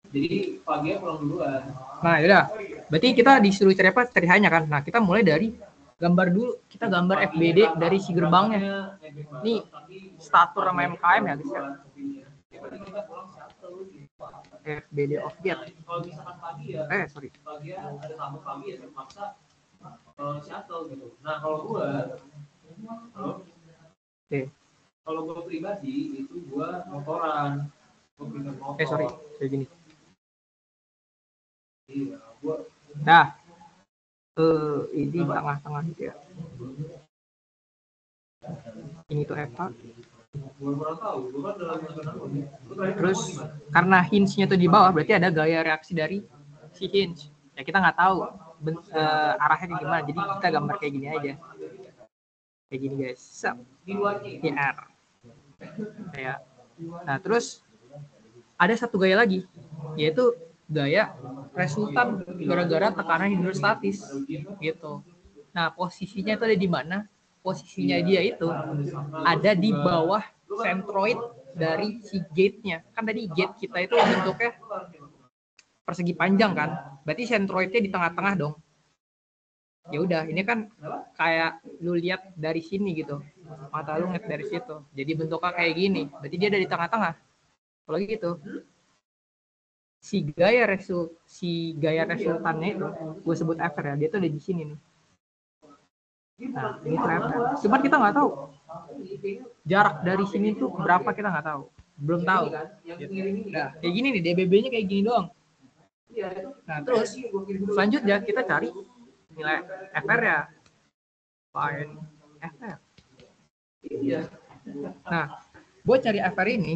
Jadi paginya pulang duluan. Nah, yaudah. Berarti kita disuruh cari apa? Cari hanya kan. Nah, kita mulai dari gambar dulu. Kita gambar FBD dari si gerbangnya. Ini statur sama MKM ya, guys ya. FBD of gate. Kalau misalkan pagi ya. Sorry. Pagi ada tamu pagi ya terpaksa shuttle gitu. Nah, kalau gua kalau gua pribadi itu gua motoran. Gua pindah motor. Sorry. Kayak gini. Iya, gua. Nah, ini tengah-tengah gitu ya. Ini tuh Eva. Terus karena hinge-nya tuh di bawah, berarti ada gaya reaksi dari si hinge. Ya kita nggak tahu arahnya kayak gimana. Jadi kita gambar kayak gini aja. Kayak gini guys. PR. Kayak. Nah terus ada satu gaya lagi, yaitu gaya resultan gara-gara tekanan hidrostatis gitu. Nah posisinya itu ada di mana? Posisinya dia itu ada di bawah centroid dari si gate-nya. Kan tadi gate kita itu bentuknya persegi panjang kan? Berarti centroidnya di tengah-tengah dong. Ya udah, ini kan kayak lu lihat dari sini gitu. Mata lu ngeliat dari situ. Jadi bentuknya kayak gini. Berarti dia ada di tengah-tengah. Kalau gitu, si gaya resultannya itu gue sebut FR ya, dia tuh ada di sini nih. Nah ini tuh FR, cuman kita nggak tahu jarak dari sini tuh berapa, kita nggak tahu, belum tahu gitu. Nah kayak gini nih, DBB-nya kayak gini doang. Nah terus selanjutnya kita cari nilai FR ya, find FR. Nah gue cari FR ini.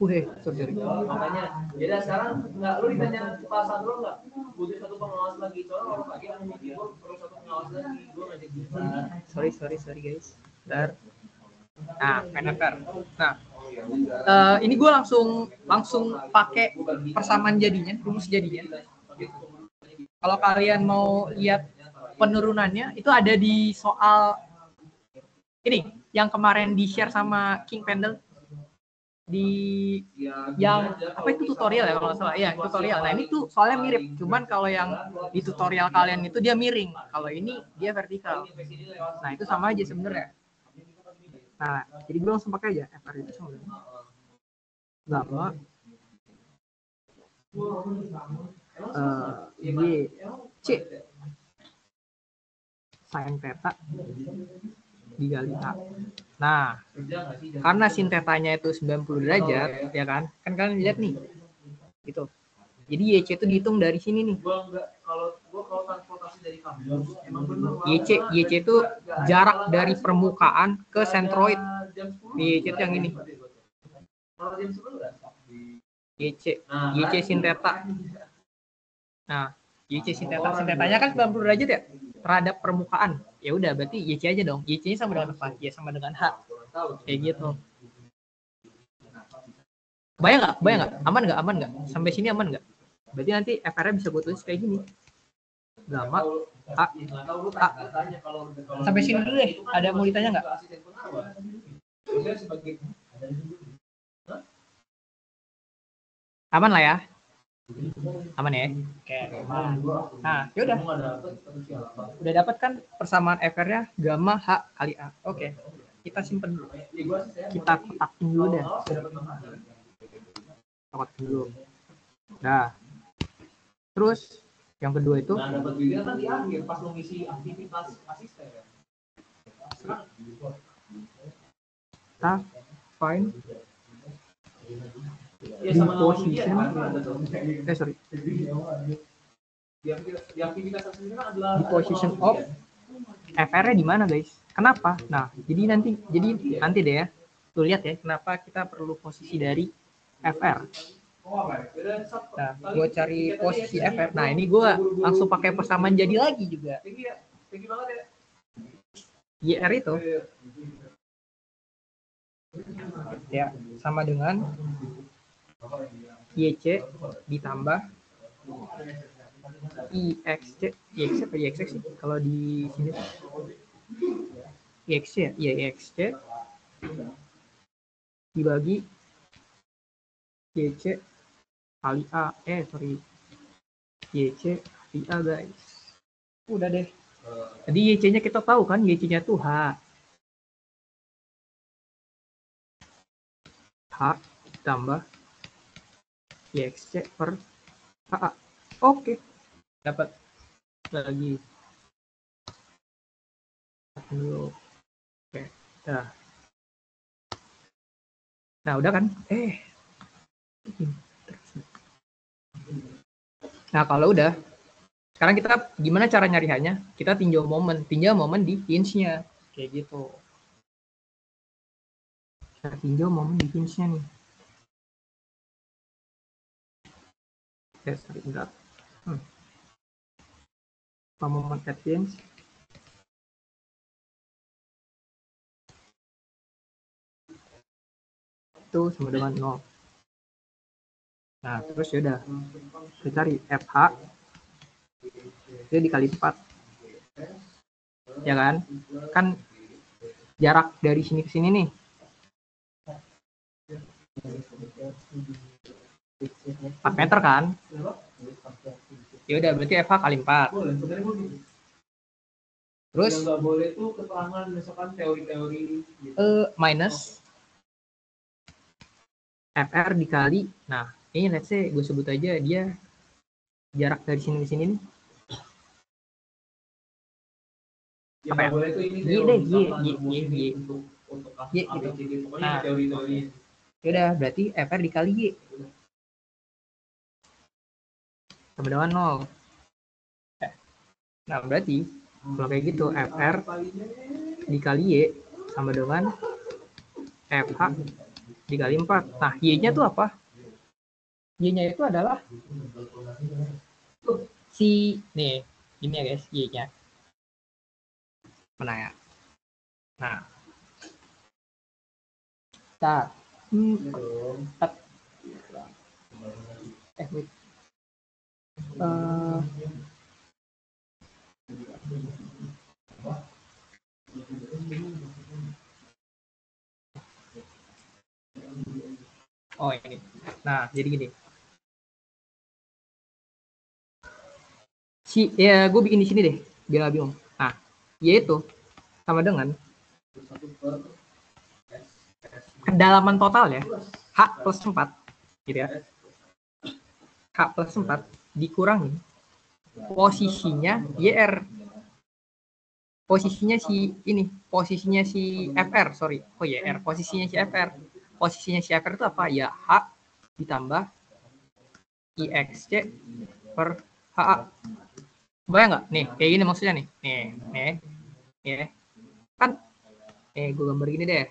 Sorry. Makanya, jadi sekarang lu ditanya Pak Sandro nggak butuh satu pengawas lagi, soalnya kalau pagi anu gue perlu satu pengawas lagi, gue ngajak dia. Sorry guys. Bentar. Nah, FR. Nah, ini gue langsung pakai persamaan jadinya, rumus jadinya. Kalau kalian mau lihat penurunannya, itu ada di soal ini yang kemarin di share sama King Pendle. Di yang apa itu tutorial ya kalau nggak salah ya, tutorial. Nah ini tuh soalnya mirip, cuman kalau yang di tutorial kalian itu dia miring, kalau ini dia vertikal. Nah itu sama aja sebenarnya. Nah jadi gue langsung pakai aja FR itu sama gamma YC sin theta dikali A. Nah, karena sin tetanya itu 90 derajat, ya kan? Kan kalian lihat nih. Gitu. Jadi YC itu dihitung dari sini nih. Kalau transportasi dari kampus, emang bener. YC itu jarak dari permukaan ke centroid. YC itu yang ini. YC sin theta. Nah, YC sin theta, sin tetanya kan 90 derajat ya terhadap permukaan. Ya udah, berarti YC aja dong. YC-nya sama dengan apa? Ya sama dengan H. Kayak gitu. Bayang nggak? Aman nggak? Sampai sini aman nggak? Berarti nanti FR-nya bisa gue tulis kayak gini. gamma A. Sampai sini dulu deh. Ada mau ditanya nggak? Aman lah ya. Aman ya. Oke. Nah, yaudah. Udah dapat kan persamaan FR-nya gamma H kali A. Oke. Kita simpen dulu. Kita kotakin dulu dah. Kotakin dulu. Nah. Terus yang kedua itu dapat duitnya kan di akhir pas lo ngisi aktivitas asisten. Kita find Ya, di sama position sorry di aktivitas asisten kan adalah di position of FR-nya di mana guys? Kenapa? Nah, jadi nanti deh ya. Tuh lihat ya, kenapa kita perlu posisi dari FR. Nah, gue cari posisi FR. Nah, ini gue langsung pakai persamaan jadi lagi juga. YR itu ya sama dengan YC ditambah IXC apa IXC sih kalau di sini IXC ya, iya IXC dibagi YC kali A YC kali A guys. Udah deh. Jadi YC-nya kita tahu kan, YC-nya tuh H ditambah YXC per HA. Oke. Dapat lagi. Oke. Nah, udah kan? Nah, kalau udah, sekarang kita gimana cara nyari H-nya? Kita tinjau momen di hinge-nya. Kayak gitu. Kita tinjau momen di hinge-nya nih. Sorry, enggak. Momen at hinge. Itu sama dengan 0. Nah, terus ya udah. Kita cari FH. Itu dikali 4. Ya kan? Kan jarak dari sini ke sini nih. Meter kan? Ya udah berarti FH kali 4. Terus yang nggak boleh tuh keterangan misalkan teori-teori gitu. Minus FR dikali, nah ini let's say gue sebut aja dia jarak dari sini ke sini nih. Yang Apa ya? boleh tuh ini Y deh, Y gitu. gitu. Pokoknya Nah, teori-teori. Yaudah berarti FR dikali Y sama dengan 0. Nah berarti kalau kayak gitu FR dikali Y sama dengan FH dikali 4. Nah Y-nya tuh apa? Y-nya itu adalah si nih ini ya guys, Y-nya mana ya? Nah kita wait. Oh ini. Nah jadi gini. Ya gue bikin di sini deh biar gak bingung. Nah Y itu sama dengan kedalaman total ya H plus 4 gitu ya. H plus 4 dikurangi posisinya YR, posisinya si FR, sorry, YR, posisinya si FR itu apa ya? H ditambah IXC per HA. Bayang nggak nih kayak gini maksudnya nih ya kan gue gambar gini deh,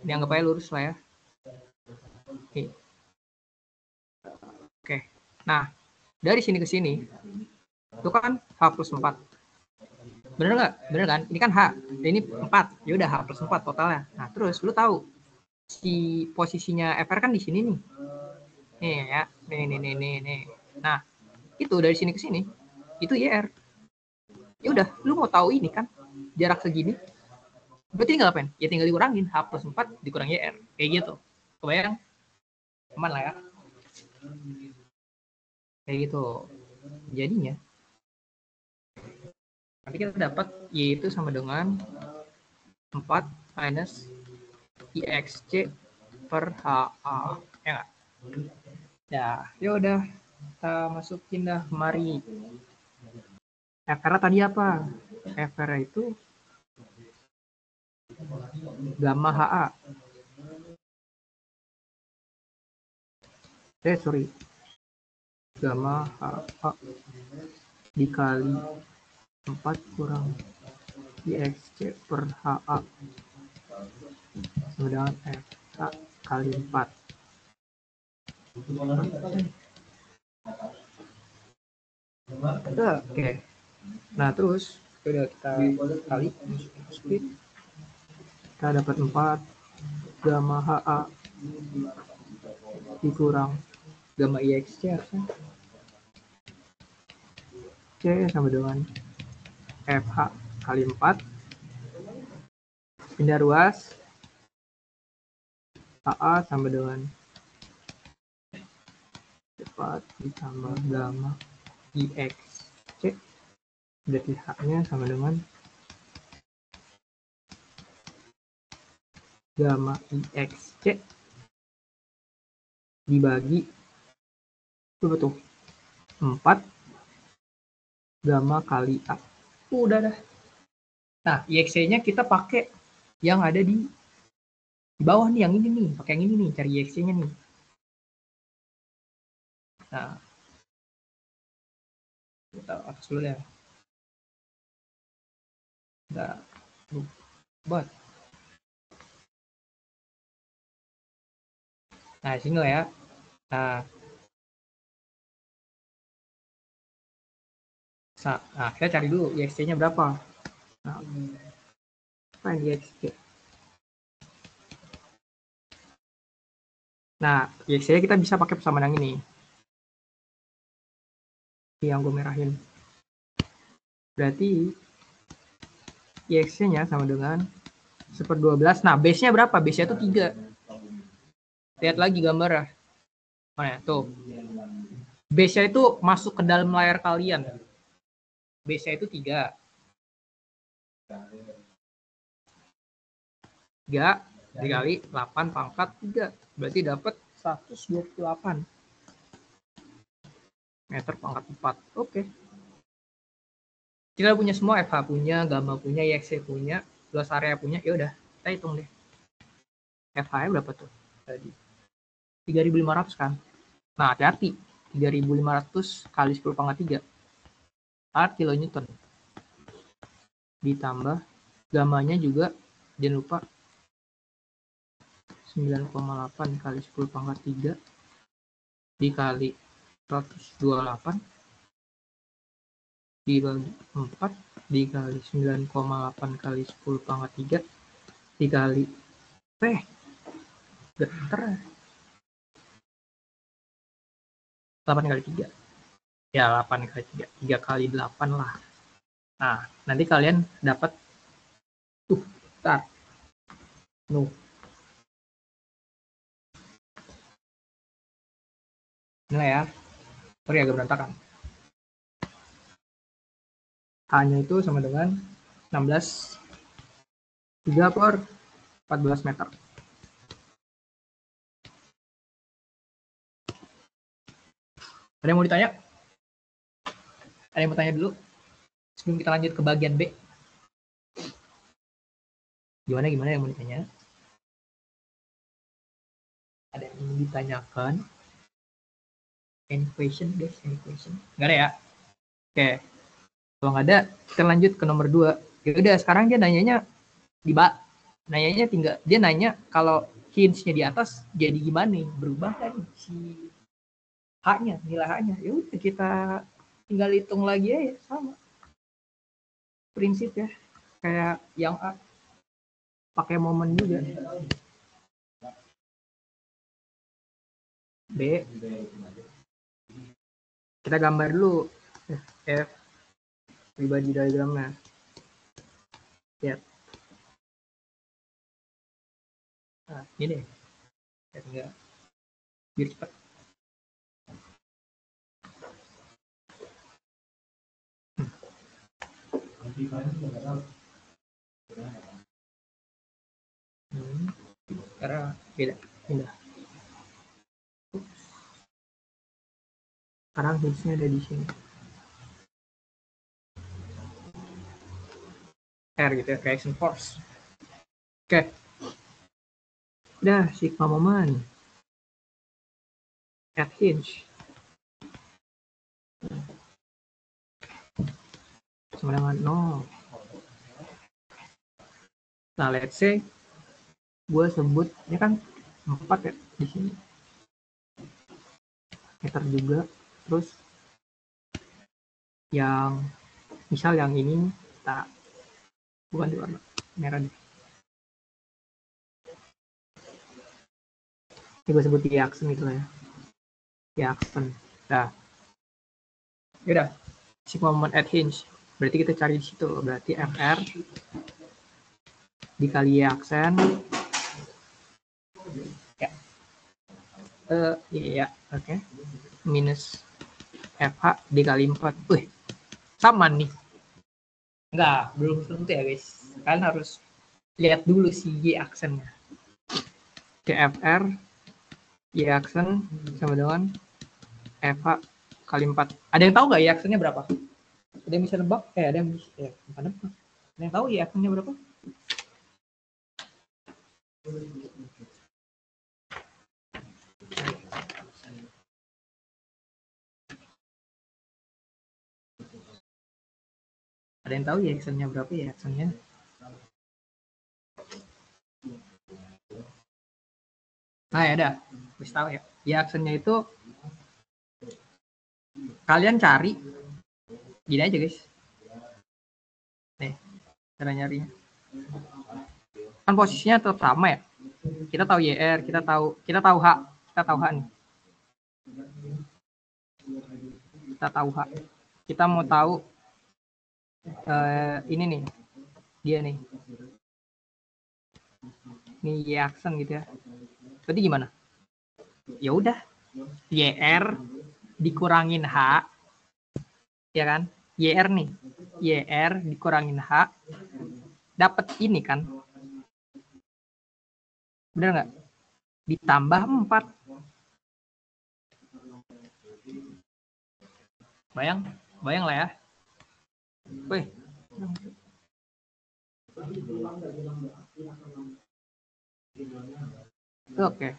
ini anggap aja lurus lah ya. Oke. Nah, dari sini ke sini itu kan H plus 4. Bener nggak? Bener kan? Ini kan H. Ini 4. Ya udah H plus 4 totalnya. Nah, terus lu tahu si posisinya FR kan di sini nih. Nih ya, nih. Nah, itu dari sini ke sini, itu YR. Ya udah, lu mau tahu ini kan, jarak segini, berarti tinggal apain? Ya tinggal dikurangin, H plus 4 dikurang YR. Kayak gitu. Kebayang? Aman lah ya. Kayak gitu. Jadinya, nanti kita dapat Y itu sama dengan 4 minus IXC per HA. Ya nggak? Ya udah, kita masukin dah kemari. FR tadi apa? FR itu gamma HA. Sorry. Gamma HA dikali 4 kurang IXC per HA sama dengan FH kali 4. Oke. Nah, terus udah kita kali split. Kita dapat 4 gamma HA dikurang gamma IXC harusnya. C sama dengan FH kali 4. Pindah ruas. HA sama dengan 4 ditambah gamma IXC. Berarti H-nya sama dengan gamma IXC dibagi berapa tuh? 4 gamma kali A. Udah dah. Nah, IXC-nya kita pakai yang ada di bawah nih, yang ini nih. Pakai yang ini nih, cari IXC-nya nih. Nah, kita atas dulu ya. Udah. Buat. Nah, sini lah ya. Nah, kita cari dulu IXC-nya berapa. Nah, apa yang IXC? Nah, IXC-nya kita bisa pakai persamaan yang ini. Ini yang gue merahin. Berarti IXC-nya sama dengan 1/12. Nah, base-nya berapa? Base-nya itu 3. Lihat lagi gambar ya. Mana tuh? Base-nya itu masuk ke dalam layar kalian. Base-nya itu 3. 3 dikali 8 pangkat 3. Berarti dapat 128 meter pangkat 4. Oke. Kita punya semua, FH punya, gamma punya, IXC punya, luas area punya. Ya udah, kita hitung deh. FH-nya berapa tuh? Tadi 3.500 kan? Nah, hati-hati. 3.500 kali 10 pangkat 3. 4 kilonewton. Ditambah gamanya juga, jangan lupa 9,8 kali 10 pangkat 3 dikali 128 dibagi 4 dikali 9,8 kali 10 pangkat 3 dikali geter 8 kali 3. Ya, 8 kali 3. 3 kali 8 lah. Nah, nanti kalian dapat ini ya. Sorry, agak berantakan. H-nya itu sama dengan 16 3 per 14 meter. Ada yang mau ditanya? Ada yang mau tanya dulu? Sebelum kita lanjut ke bagian B. Gimana yang mau ditanya? Ada yang mau ditanyakan? Any question, guys? Any question? Nggak ada ya? Oke. Kalau nggak ada, kita lanjut ke nomor 2. Ya udah, sekarang dia nanyanya tinggal dia nanya kalau hints-nya di atas jadi gimana nih? Berubah kan si H-nya, nilai H-nya. Ya udah, kita tinggal hitung lagi aja, sama. Prinsip ya. Kayak yang A. Pakai momen juga. B. Kita gambar dulu F pribadi diagramnya. Lihat. Nah, ini deh. Enggak. Biar cepat. Karena beda. Pindah. Sekarang hintsnya ada di sini. R gitu ya, reaction force. Oke. Udah, sigma moment. At hinge. Sama dengan 0. Nah, let's say gue sebut, ini kan 4 ya di sini. Meter juga. Terus yang misal yang ini kita bukan di warna merah deh. Ini gue sebut di aksen gitu ya. Di aksen. Nah, yaudah. Sigma moment at hinge. Berarti kita cari di situ. Berarti FR dikali aksen. Ya. Iya, oke. Minus FH dikali 4. Wih, sama nih. Enggak, belum tentu ya guys. Kalian harus lihat dulu si Y aksennya. CFR Y aksen sama dengan FH kali 4. Ada yang tahu nggak Y aksennya berapa? Ada yang bisa nebak? Ada yang bisa. Bukan nebak. Ada yang tahu Y aksennya berapa? Ada yang tahu ya actionnya berapa ya actionnya? Nah ya udah, harus tahu ya. Ya actionnya itu kalian cari gini aja guys. Nih cara nyarinya. Kan posisinya tetap sama ya. Kita tahu YR, kita tahu H, kita tahu H nih. Kita tahu H. Kita mau tahu ini nih, dia nih. Ini Y aksen gitu ya. Berarti gimana? Ya udah, YR dikurangin H, ya kan? YR nih, YR dikurangin H, dapat ini kan? Bener nggak? Ditambah 4. Bayang lah ya. Wih. Oke.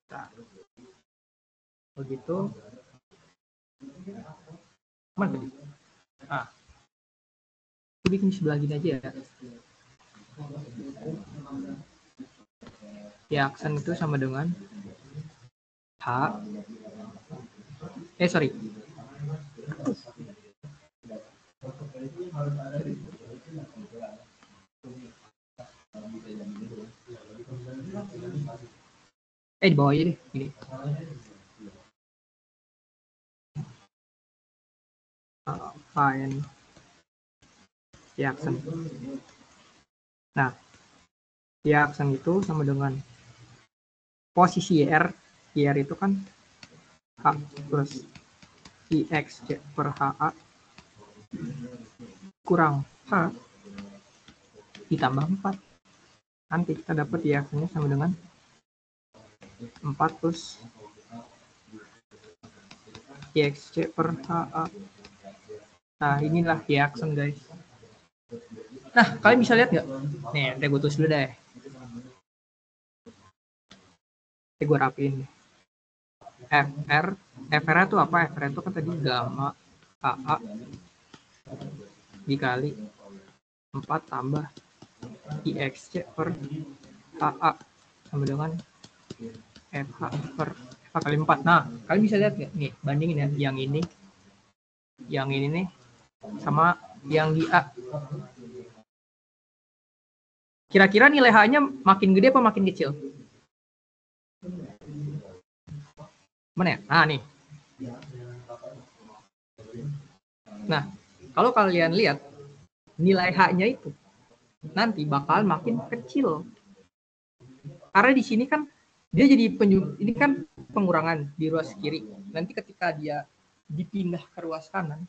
Nah. Begitu. Mana tadi? Aku bikin sebelah gini aja ya. Ya aksen itu sama dengan H. Sorry. Di bawah aja deh. Gini. Find Y aksen. Nah, Y aksen itu sama dengan posisi YR. YR itu kan H plus IXC per HA kurang H ditambah 4. Nanti kita dapat Y aksennya sama dengan 4 plus IXC per HA. Nah, inilah Y aksen guys. Nah, kalian bisa lihat nggak? Nih, udah gue tulis dulu deh. Gue rapiin. FR itu apa? FR itu kan tadi gamma AA dikali 4 tambah IXC per HA sama dengan FH per FH kali 4. Nah, kalian bisa lihat nggak? Nih, bandingin ya. Yang ini nih sama yang di A. Kira-kira nilai H-nya makin gede apa makin kecil? Mana ya? Nah, nih. Nah, kalau kalian lihat nilai H-nya itu nanti bakal makin kecil. Karena di sini kan dia jadi ini kan pengurangan di ruas kiri. Nanti ketika dia dipindah ke ruas kanan,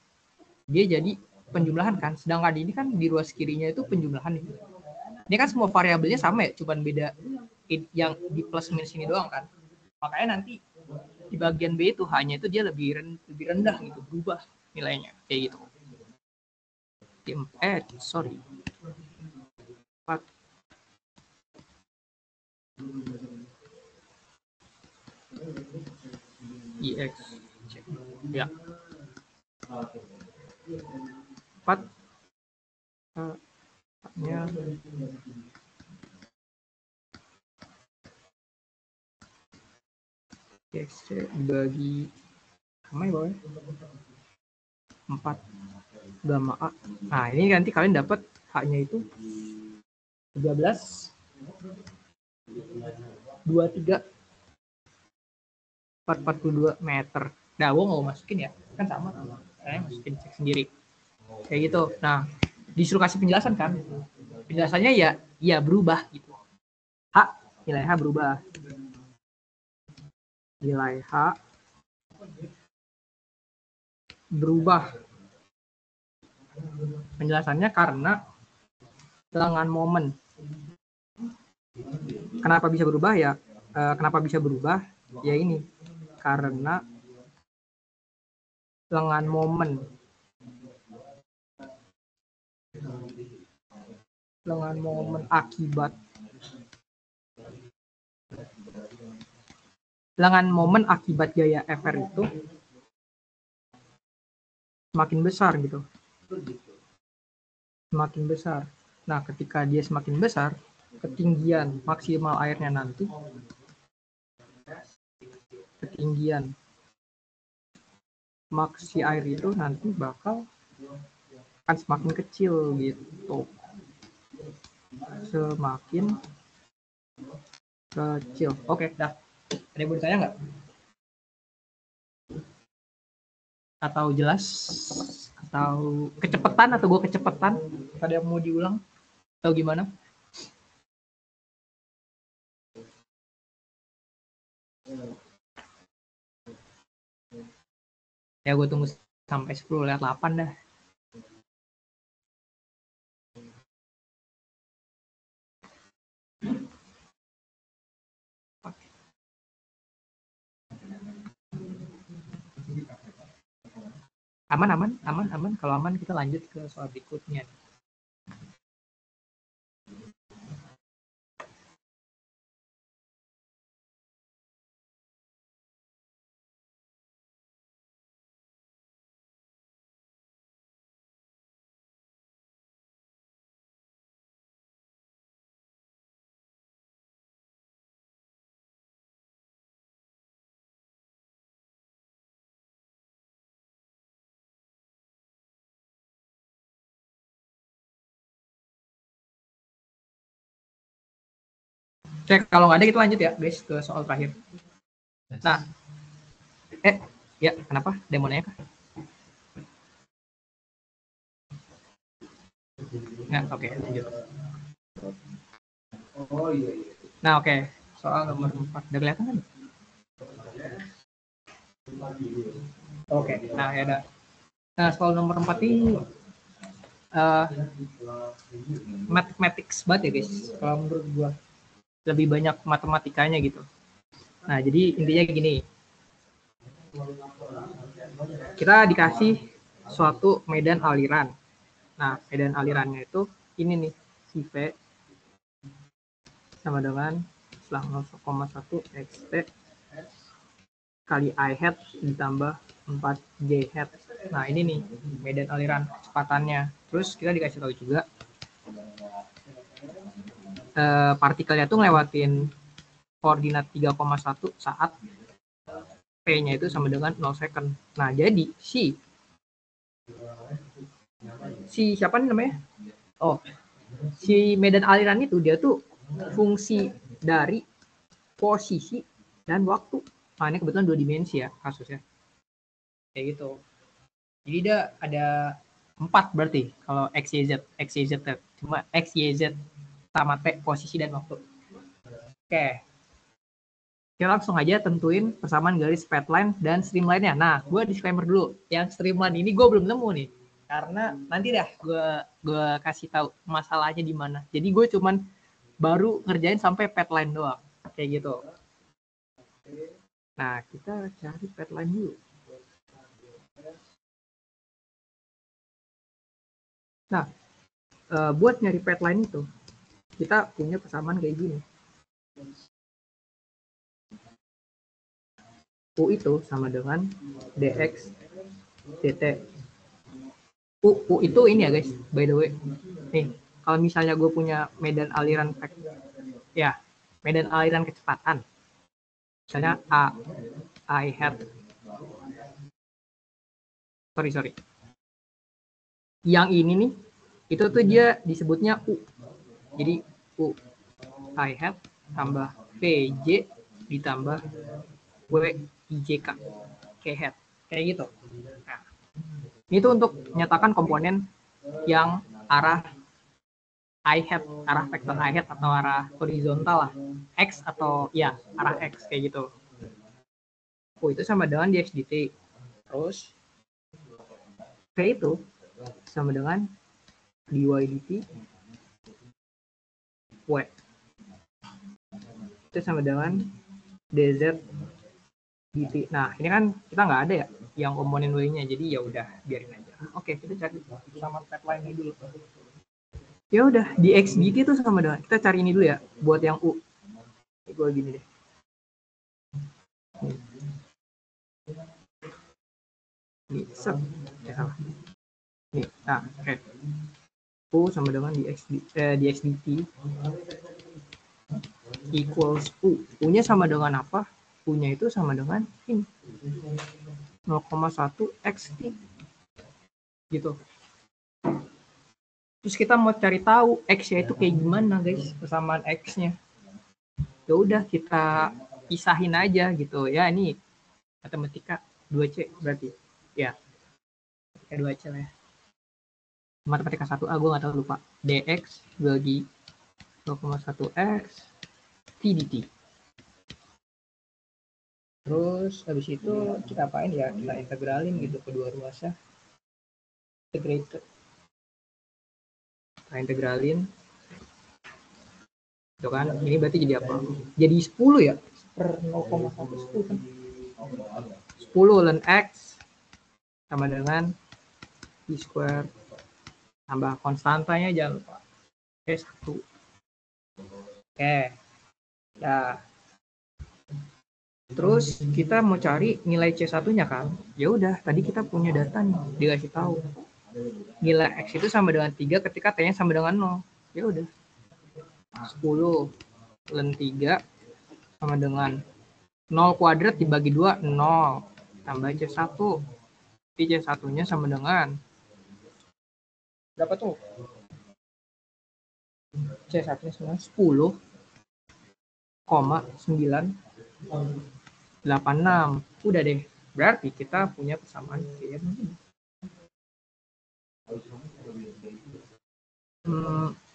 dia jadi penjumlahan kan. Sedangkan ini kan di ruas kirinya itu penjumlahan. Ini kan semua variabelnya sama ya, cuman beda yang di plus minus ini doang kan. Makanya nanti di bagian B itu hanya itu dia lebih rendah gitu, berubah nilainya kayak gitu. Sorry. 4. IX ya 4 nya IX dibagi sama ya bawah 4 gamma A. Nah ini nanti kalian dapat H-nya itu 13 23 442 meter. Nah, gue nggak mau masukin ya, kan sama. Saya masukin cek sendiri. Kayak gitu. Nah, disuruh kasih penjelasan kan? Penjelasannya ya berubah gitu. Nilai H berubah. Nilai H berubah. Penjelasannya karena lengan momen. Kenapa bisa berubah ya? Kenapa bisa berubah? Ya ini. Karena lengan momen akibat gaya FR itu semakin besar gitu. Semakin besar. Nah, ketika dia semakin besar, ketinggian maksimal airnya nanti maksi air itu nanti bakal akan semakin kecil gitu. Semakin kecil. Oke, dah. Ada yang mau ditanya nggak? Atau jelas? Atau kecepatan? Atau gue kecepatan? Ada yang mau diulang? Atau gimana? Ya gue tunggu sampai 10 lewat 8 dah. Aman. Kalau aman kita lanjut ke soal berikutnya. Cek, kalau nggak ada kita lanjut ya guys ke soal terakhir. Nah, ya kenapa? Demonya kah? Nah, oke, lanjut. Nah, oke. Soal nomor 4. Udah kelihatan kan? Oke, nah ya ada. Nah, soal nomor 4 ini mathematics banget ya guys. Kalau menurut gua lebih banyak matematikanya gitu. Nah, jadi intinya gini. Kita dikasih suatu medan aliran. Nah, medan alirannya itu ini nih, si V sama dengan selang 0,1 xt kali I hat ditambah 4J hat. Nah, ini nih medan aliran kecepatannya. Terus kita dikasih tahu juga partikelnya tuh ngelewatin koordinat 3,1 saat P-nya itu sama dengan 0 second. Nah, jadi si siapa nih namanya? Oh, si medan aliran itu dia tuh fungsi dari posisi dan waktu. Nah, ini kebetulan 2 dimensi ya kasusnya. Kayak gitu. Jadi dia ada 4 berarti kalau X, Y, Z. X, Y, Z. Cuma X, Y, Z sama T, posisi dan waktu. Oke. Kita langsung aja tentuin persamaan garis pathline dan streamline-nya. Nah, gue disclaimer dulu. Yang streamline ini gue belum nemu nih. Karena nanti dah gue kasih tahu masalahnya di mana. Jadi gue cuman baru ngerjain sampai pathline doang. Kayak gitu. Nah, kita cari pathline dulu. Nah, buat nyari pathline itu, kita punya persamaan kayak gini. U itu sama dengan dx dt. U itu ini ya guys, by the way. Nih, kalau misalnya gue punya medan aliran ya, medan aliran kecepatan. Misalnya I had sorry. Yang ini nih, itu tuh dia disebutnya U. Jadi U I had tambah VJ ditambah WIJK kayak gitu. Nah, ini tuh untuk menyatakan komponen yang arah I hat, arah vektor I hat atau arah horizontal lah, X atau ya arah X kayak gitu. Itu sama dengan dx dt. Terus V itu sama dengan dy dt W. Itu sama dengan dz dt. Nah, ini kan kita nggak ada ya yang komponen W-nya, jadi ya udah biarin aja. Oke, kita cari sama pathline ini dulu. Ya udah, di x dt itu sama dengan, kita cari ini dulu ya buat yang U. Ini gue gini deh. Ini set. Ya salah. Nih, nah, oke. U sama dengan dx dt equals U. U-nya sama dengan apa? U-nya itu sama dengan ini. 0,1 xt. Gitu. Terus kita mau cari tahu X-nya itu kayak gimana guys, persamaan X-nya. Ya udah kita pisahin aja gitu ya, ini matematika 2C berarti. Ya. Matematika 2C lah ya. Matematika 1A gue nggak tahu, lupa. dx bagi 0,1x dt. Terus habis itu kita apain ya? Kita integralin gitu kedua ruasnya. Integrated. Kita integralin. Itu kan, ini berarti jadi apa? Jadi 10 ya? Per 0,1 10 kan? 10 ln x sama dengan I square tambah konstantanya jangan lupa. Oke, 1. Oke. Ya. Terus kita mau cari nilai C1-nya kan? Ya udah, tadi kita punya data nih, dikasih tahu. Nilai X itu sama dengan 3 ketika T-nya sama dengan 0. Ya udah. 10 ln 3 sama dengan 0 kuadrat dibagi 2, 0. Tambah C1. Jadi C1-nya sama dengan berapa tuh? C1-nya sama 10,986. Udah deh. Berarti kita punya persamaan kayak begini.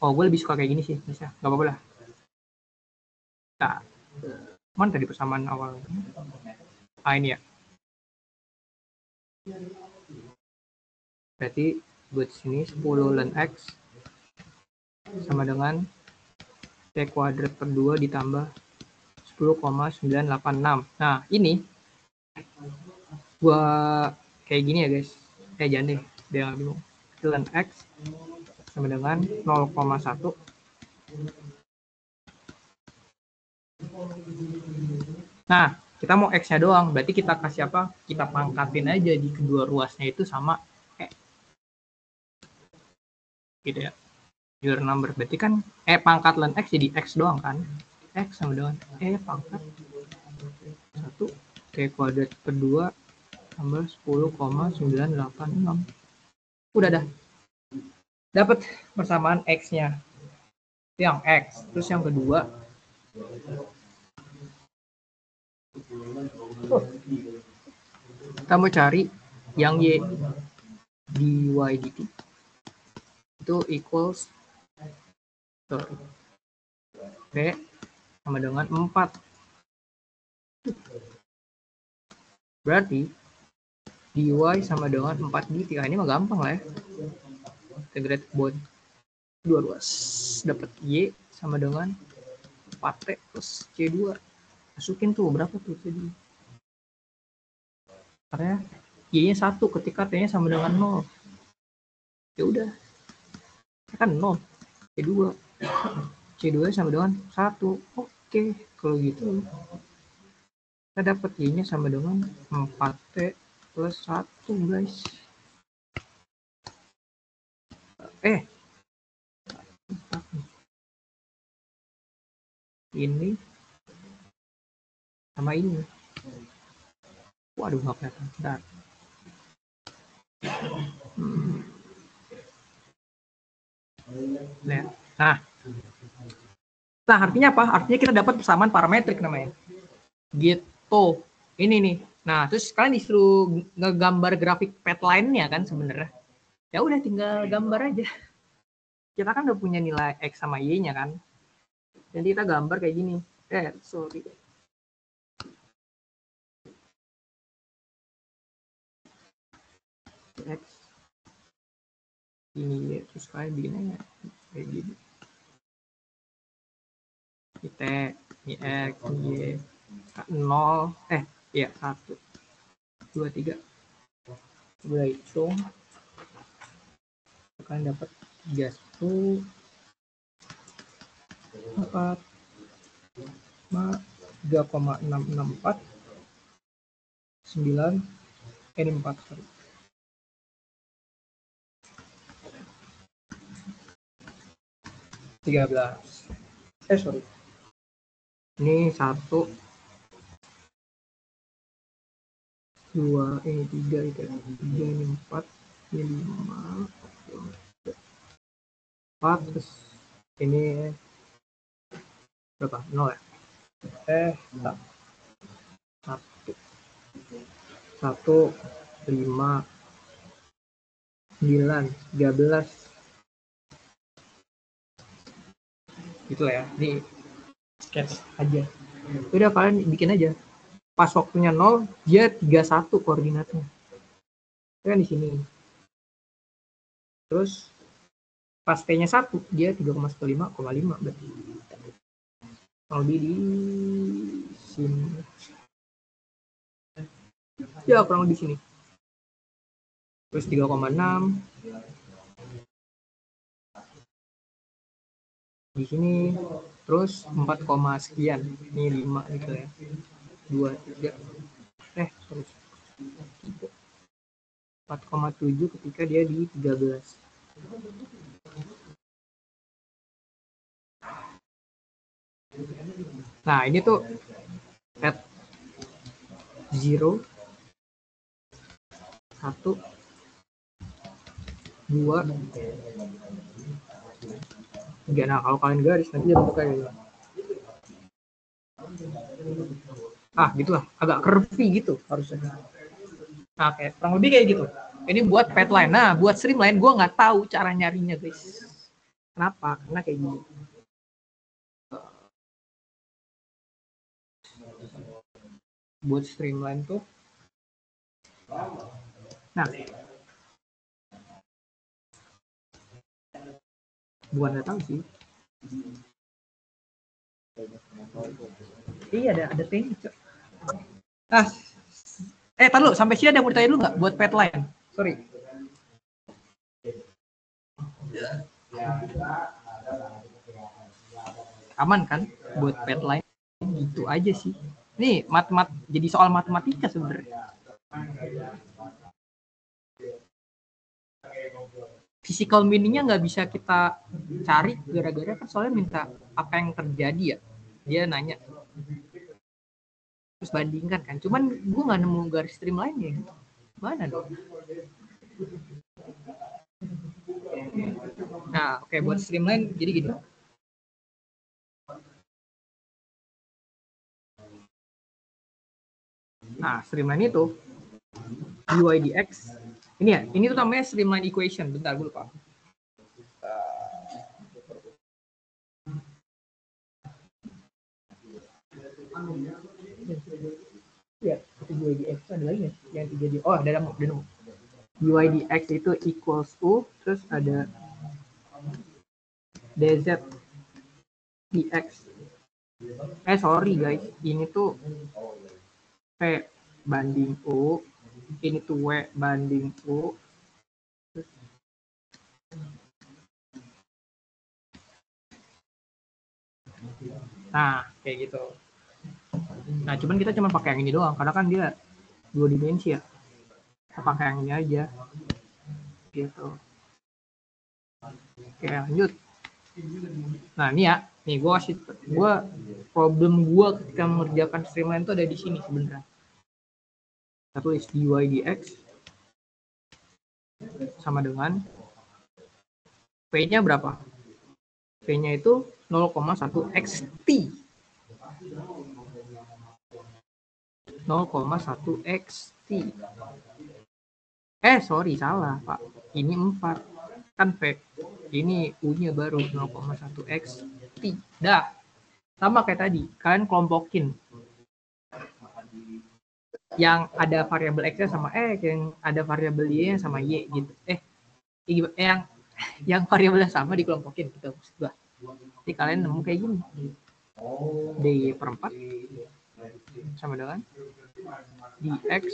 Gue lebih suka kayak gini sih, bisa. Gak apa-apa lah. Nah, mana tadi persamaan awal? Ini ya. Berarti buat sini 10 ln x sama dengan T kuadrat per 2 ditambah 10,986. Nah, ini gua kayak gini ya guys. Jangan deh, biar nggak bingung. Ln x sama dengan 0,1 Nah, kita mau X-nya doang. Berarti kita kasih apa? Kita pangkatin aja di kedua ruasnya itu sama E. Gitu ya. Your number. Berarti kan pangkat ln X jadi X doang kan? X sama dengan E pangkat 1 T kuadrat per 2 tambah 10,986. Udah dah. Dapat persamaan X-nya. Itu yang X. Terus yang kedua, Kita mau cari yang Y dy dt itu equals P sama dengan 4. Berarti dy sama dengan 4 dt. Ini mah gampang lah ya. Integrate both dua ruas. Dapat Y sama dengan 4T plus C2. Masukin tuh berapa tuh jadi? Karena Y-nya 1 ketika T-nya sama dengan 0. Ya udah. Kan 0. C2. C2 sama dengan 1. Oke, kalau gitu kita dapat Y-nya sama dengan 4T plus 1, guys. Ini sama ini. Waduh, nggak kelihatan. Bentar. Nah, artinya apa? Artinya kita dapat persamaan parametrik namanya. Gitu. Ini nih. Nah, terus kalian disuruh ngegambar grafik pathline-nya kan sebenarnya. Ya udah tinggal gambar aja. Kita kan udah punya nilai X sama Y-nya kan. Jadi kita gambar kayak gini. Sorry. X. Ini ya, terus kalian bikin aja kayak gini. Kita ini X, Y, 0, ya 1, 2, 3. Gue hitung. Kalian dapat 31, 4, 3,664, 9, ini 4, sorry. 13. Sorry. Ini 1, 2, ini 3, ini 3, ini 4, ini 5, 4, terus ini berapa? 0 ya? 1, 5, 9, 13. Gitu lah ya. Ini sketch aja. Udah kalian bikin aja. Pas waktunya 0, dia 31 koordinatnya. Kan di sini. Terus pas T-nya 1, dia 3,15,5 berarti. Kalau di sini. Ya, kurang lebih sini. Terus 3,6. Di sini. Terus 4, sekian. Ini 5 gitu ya. 2, 3. Sorry. 4,7 ketika dia di 13. Nah, ini tuh at 0, 1, 2, 3. Nah, kalau kalian garis nanti dia bentuk kayak gitu. Gitulah, agak curvy gitu harusnya. Nah, kayak kurang lebih kayak gitu. Ini buat pathline. Nah, buat streamline gue nggak tahu cara nyarinya, guys. Kenapa? Karena kayak gini. Buat streamline tuh. Nah, bukan nggak tahu sih. Iya, ada T-nya. Tar dulu, sampai sini ada mau ditanya dulu nggak buat pathline? Sorry. Aman kan buat pathline? Gitu aja sih. Nih, jadi soal matematika sebenarnya. Physical meaning-nya nggak bisa kita cari gara-gara kan soalnya minta apa yang terjadi ya. Dia nanya. Terus bandingkan kan. Cuman gue nggak nemu garis streamline-nya gitu. Mana dong? Nah, oke, buat streamline jadi gini. Nah, streamline itu dy dx ini ya, ini tuh namanya streamline equation. Bentar, gue lupa. Ya, itu dy dx ada lagi ya? Yang 3 di ada nemu. Dy dx itu equals u, terus ada dz dx. Sorry guys, ini tuh p banding u, ini tuh w banding u. Nah, kayak gitu. Nah, cuman kita cuma pakai yang ini doang, karena kan dia 2 dimensi ya. Kita pakai yang ini aja. Gitu. Oke, lanjut. Nah, ini ya. Nih, problem gue ketika mengerjakan streamline itu ada di sini sebenarnya. Kita tulis dy dx sama dengan p-nya berapa? P-nya itu 0,1 xt. 0,1 xt. Sorry, salah, Pak. Ini 4. Kan P. Ini U-nya baru 0,1 xt. Dah. Sama kayak tadi. Kalian kelompokin. Yang ada variabel X-nya sama X, yang ada variabel Y-nya sama Y gitu. Yang variabelnya sama dikelompokin gitu maksud gua. Jadi kalian nemu kayak gini. dy per 4 sama dengan dx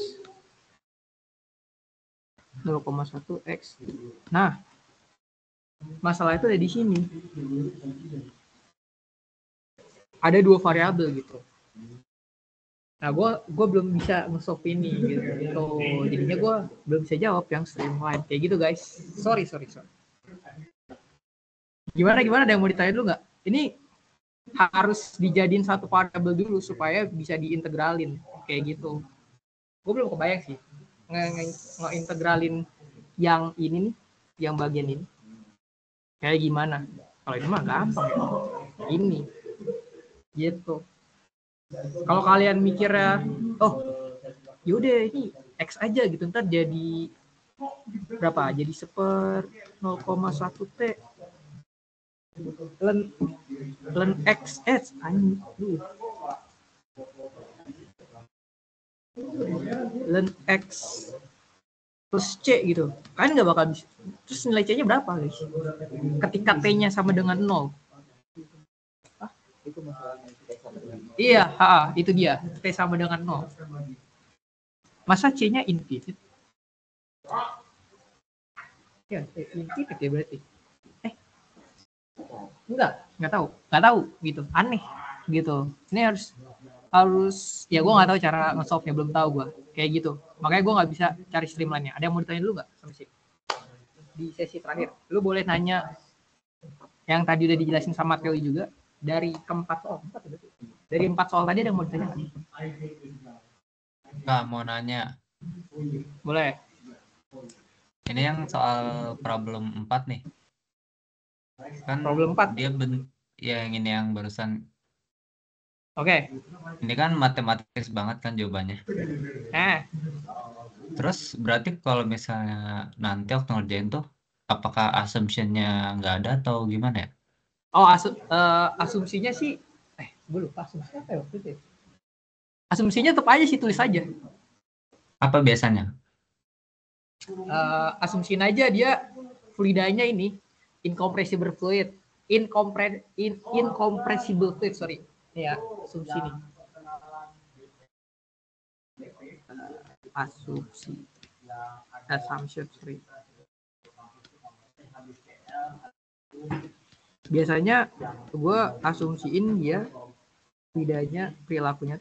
0,1 x. Nah, masalah itu ada di sini. Ada 2 variabel gitu. Nah, gue belum bisa nge-solve ini gitu. Jadinya gue belum bisa jawab yang streamline kayak gitu guys. Sorry. Gimana ada yang mau ditanya dulu nggak? Ini harus dijadiin satu variabel dulu supaya bisa diintegralin kayak gitu. Gue belum kebayang sih nge-integralin yang ini nih, yang bagian ini kayak gimana. Kalau ini mah gampang ya. Ini gitu. Kalau kalian mikirnya, yaudah ini X aja gitu, ntar jadi berapa? Jadi 1/1 T. Ln X, ln X plus C gitu. Kalian nggak bakal bisa. Terus nilai C-nya berapa guys? Ketika T-nya sama dengan 0. Iya, itu dia. T sama dengan 0. Masa C-nya infinite? Ya, infinite ya berarti. Nggak tahu gitu. Aneh gitu. Ini harus ya gue nggak tahu cara nge-solve-nya, belum tahu gue. Kayak gitu. Makanya gue nggak bisa cari streamline-nya. Ada yang mau ditanya dulu nggak sama sih? Di sesi terakhir. Lu boleh nanya yang tadi udah dijelasin sama Theo juga. Dari keempat soal, dari 4 soal tadi ada yang mau ditanya? Nggak, mau nanya. Boleh. Ini yang soal problem 4 nih. Kan problem 4? Dia yang ini yang barusan. Oke. Ini kan matematis banget kan jawabannya. Terus berarti kalau misalnya nanti waktu ngerjain tuh, apakah assumption-nya nggak ada atau gimana ya? Asumsinya sih, gue lupa asumsinya apa ya waktu itu. Asumsinya tetap aja sih, tulis aja. Apa biasanya? Asumsiin aja dia fluidanya ini incompressible fluid. Incompressible fluid, sorry. Ini ya, asumsi ini. Assumption, sorry. Biasanya gue asumsiin dia bedanya perilakunya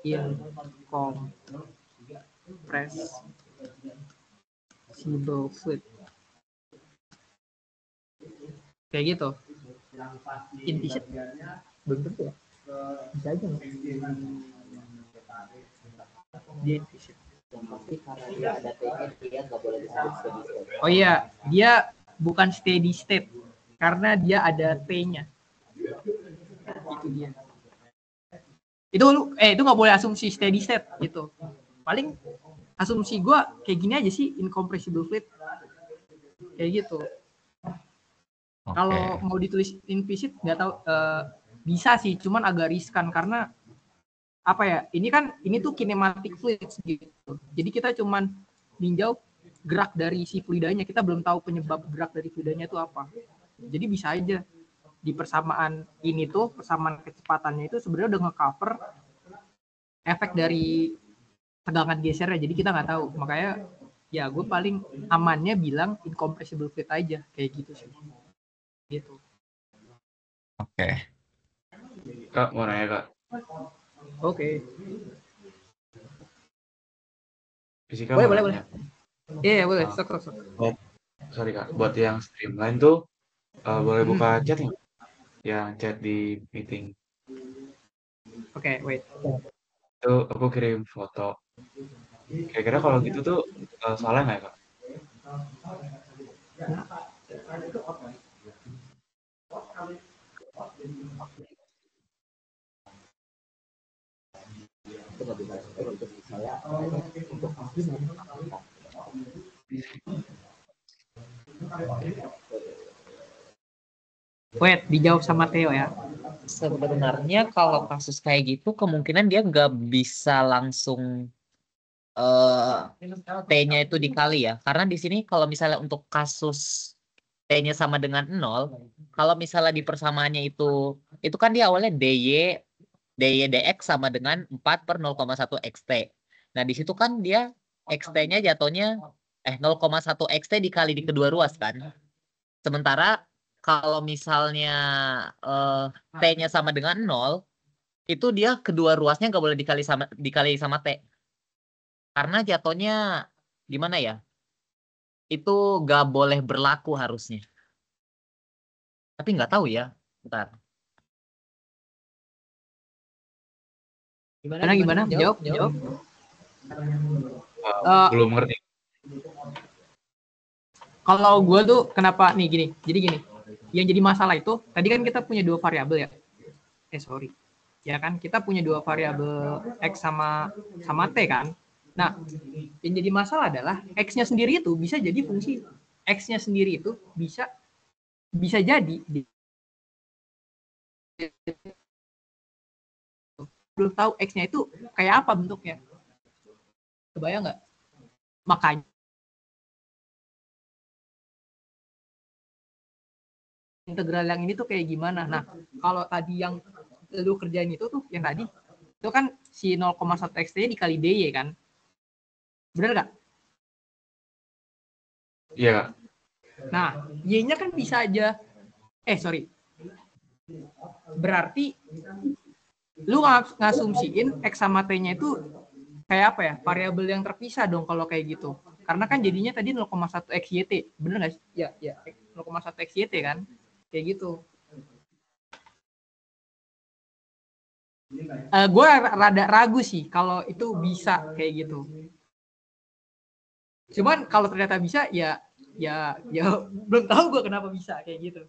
incompressible fluid kayak gitu. Implicit belum tentu ya, bisa aja nggak dia implicit. Oh iya, dia bukan steady state karena dia ada T-nya. Itu dia. Itu nggak boleh asumsi steady state gitu. Paling asumsi gue kayak gini aja sih, incompressible fluid kayak gitu. Kalau mau ditulis implicit nggak tahu, bisa sih, cuman agak riskan karena apa ya, ini tuh kinematic fluids gitu. Jadi kita cuman ninjau gerak dari si fluidanya, kita belum tahu penyebab gerak dari fluidanya itu apa. Jadi bisa aja di persamaan ini tuh, persamaan kecepatannya itu sebenarnya udah nge-cover efek dari tegangan gesernya, jadi kita nggak tahu. Makanya ya gue paling amannya bilang incompressible fluid aja kayak gitu sih. Gitu. Oke. Kak, mau nanya Kak. Oke. Fisika Boleh, mau boleh, nanya. Iya, boleh. Sok. Sorry Kak, buat yang streamline tuh boleh buka chat nggak? Yang chat di meeting. Oke, wait. Itu aku kirim foto. Kira-kira kalau gitu tuh salah nggak ya Kak? Wait, dijawab sama Theo ya. Sebenarnya kalau kasus kayak gitu kemungkinan dia nggak bisa langsung T-nya itu dikali ya. Karena di sini kalau misalnya untuk kasus T-nya sama dengan 0, kalau misalnya di persamaannya itu kan dia awalnya DY dx sama dengan 4 per 0,1 xt. Nah, di situ kan dia xt-nya jatuhnya 0,1 xt dikali di kedua ruas kan. Sementara kalau misalnya T-nya sama dengan 0, itu dia kedua ruasnya nggak boleh dikali sama T. Karena jatuhnya gimana ya? Itu nggak boleh berlaku harusnya. Tapi nggak tahu ya. Bentar. Gimana? Jawab. Belum ngerti. Kalau gue tuh kenapa nih gini? Jadi gini, yang jadi masalah itu tadi kan kita punya dua variabel ya. Ya kan, kita punya dua variabel x sama t kan. Nah, yang jadi masalah adalah x-nya sendiri itu bisa jadi fungsi x-nya sendiri itu bisa jadi belum tahu x-nya itu kayak apa bentuknya. Kebayang nggak? Makanya integral yang ini tuh kayak gimana. Nah, kalau tadi yang lu kerjain itu tuh, yang tadi itu kan si 0,1 xt dikali dy kan. Bener nggak? Iya. Nah, y-nya kan bisa aja. Berarti lu ngasumsiin x sama t-nya itu kayak apa ya? Variabel yang terpisah dong kalau kayak gitu. Karena kan jadinya tadi 0,1 xyt. Bener nggak sih? Ya, 0,1 xyt kan. Kayak gitu. Gue rada ragu sih kalau itu bisa kayak gitu. Cuman kalau ternyata bisa ya belum tahu gue kenapa bisa kayak gitu.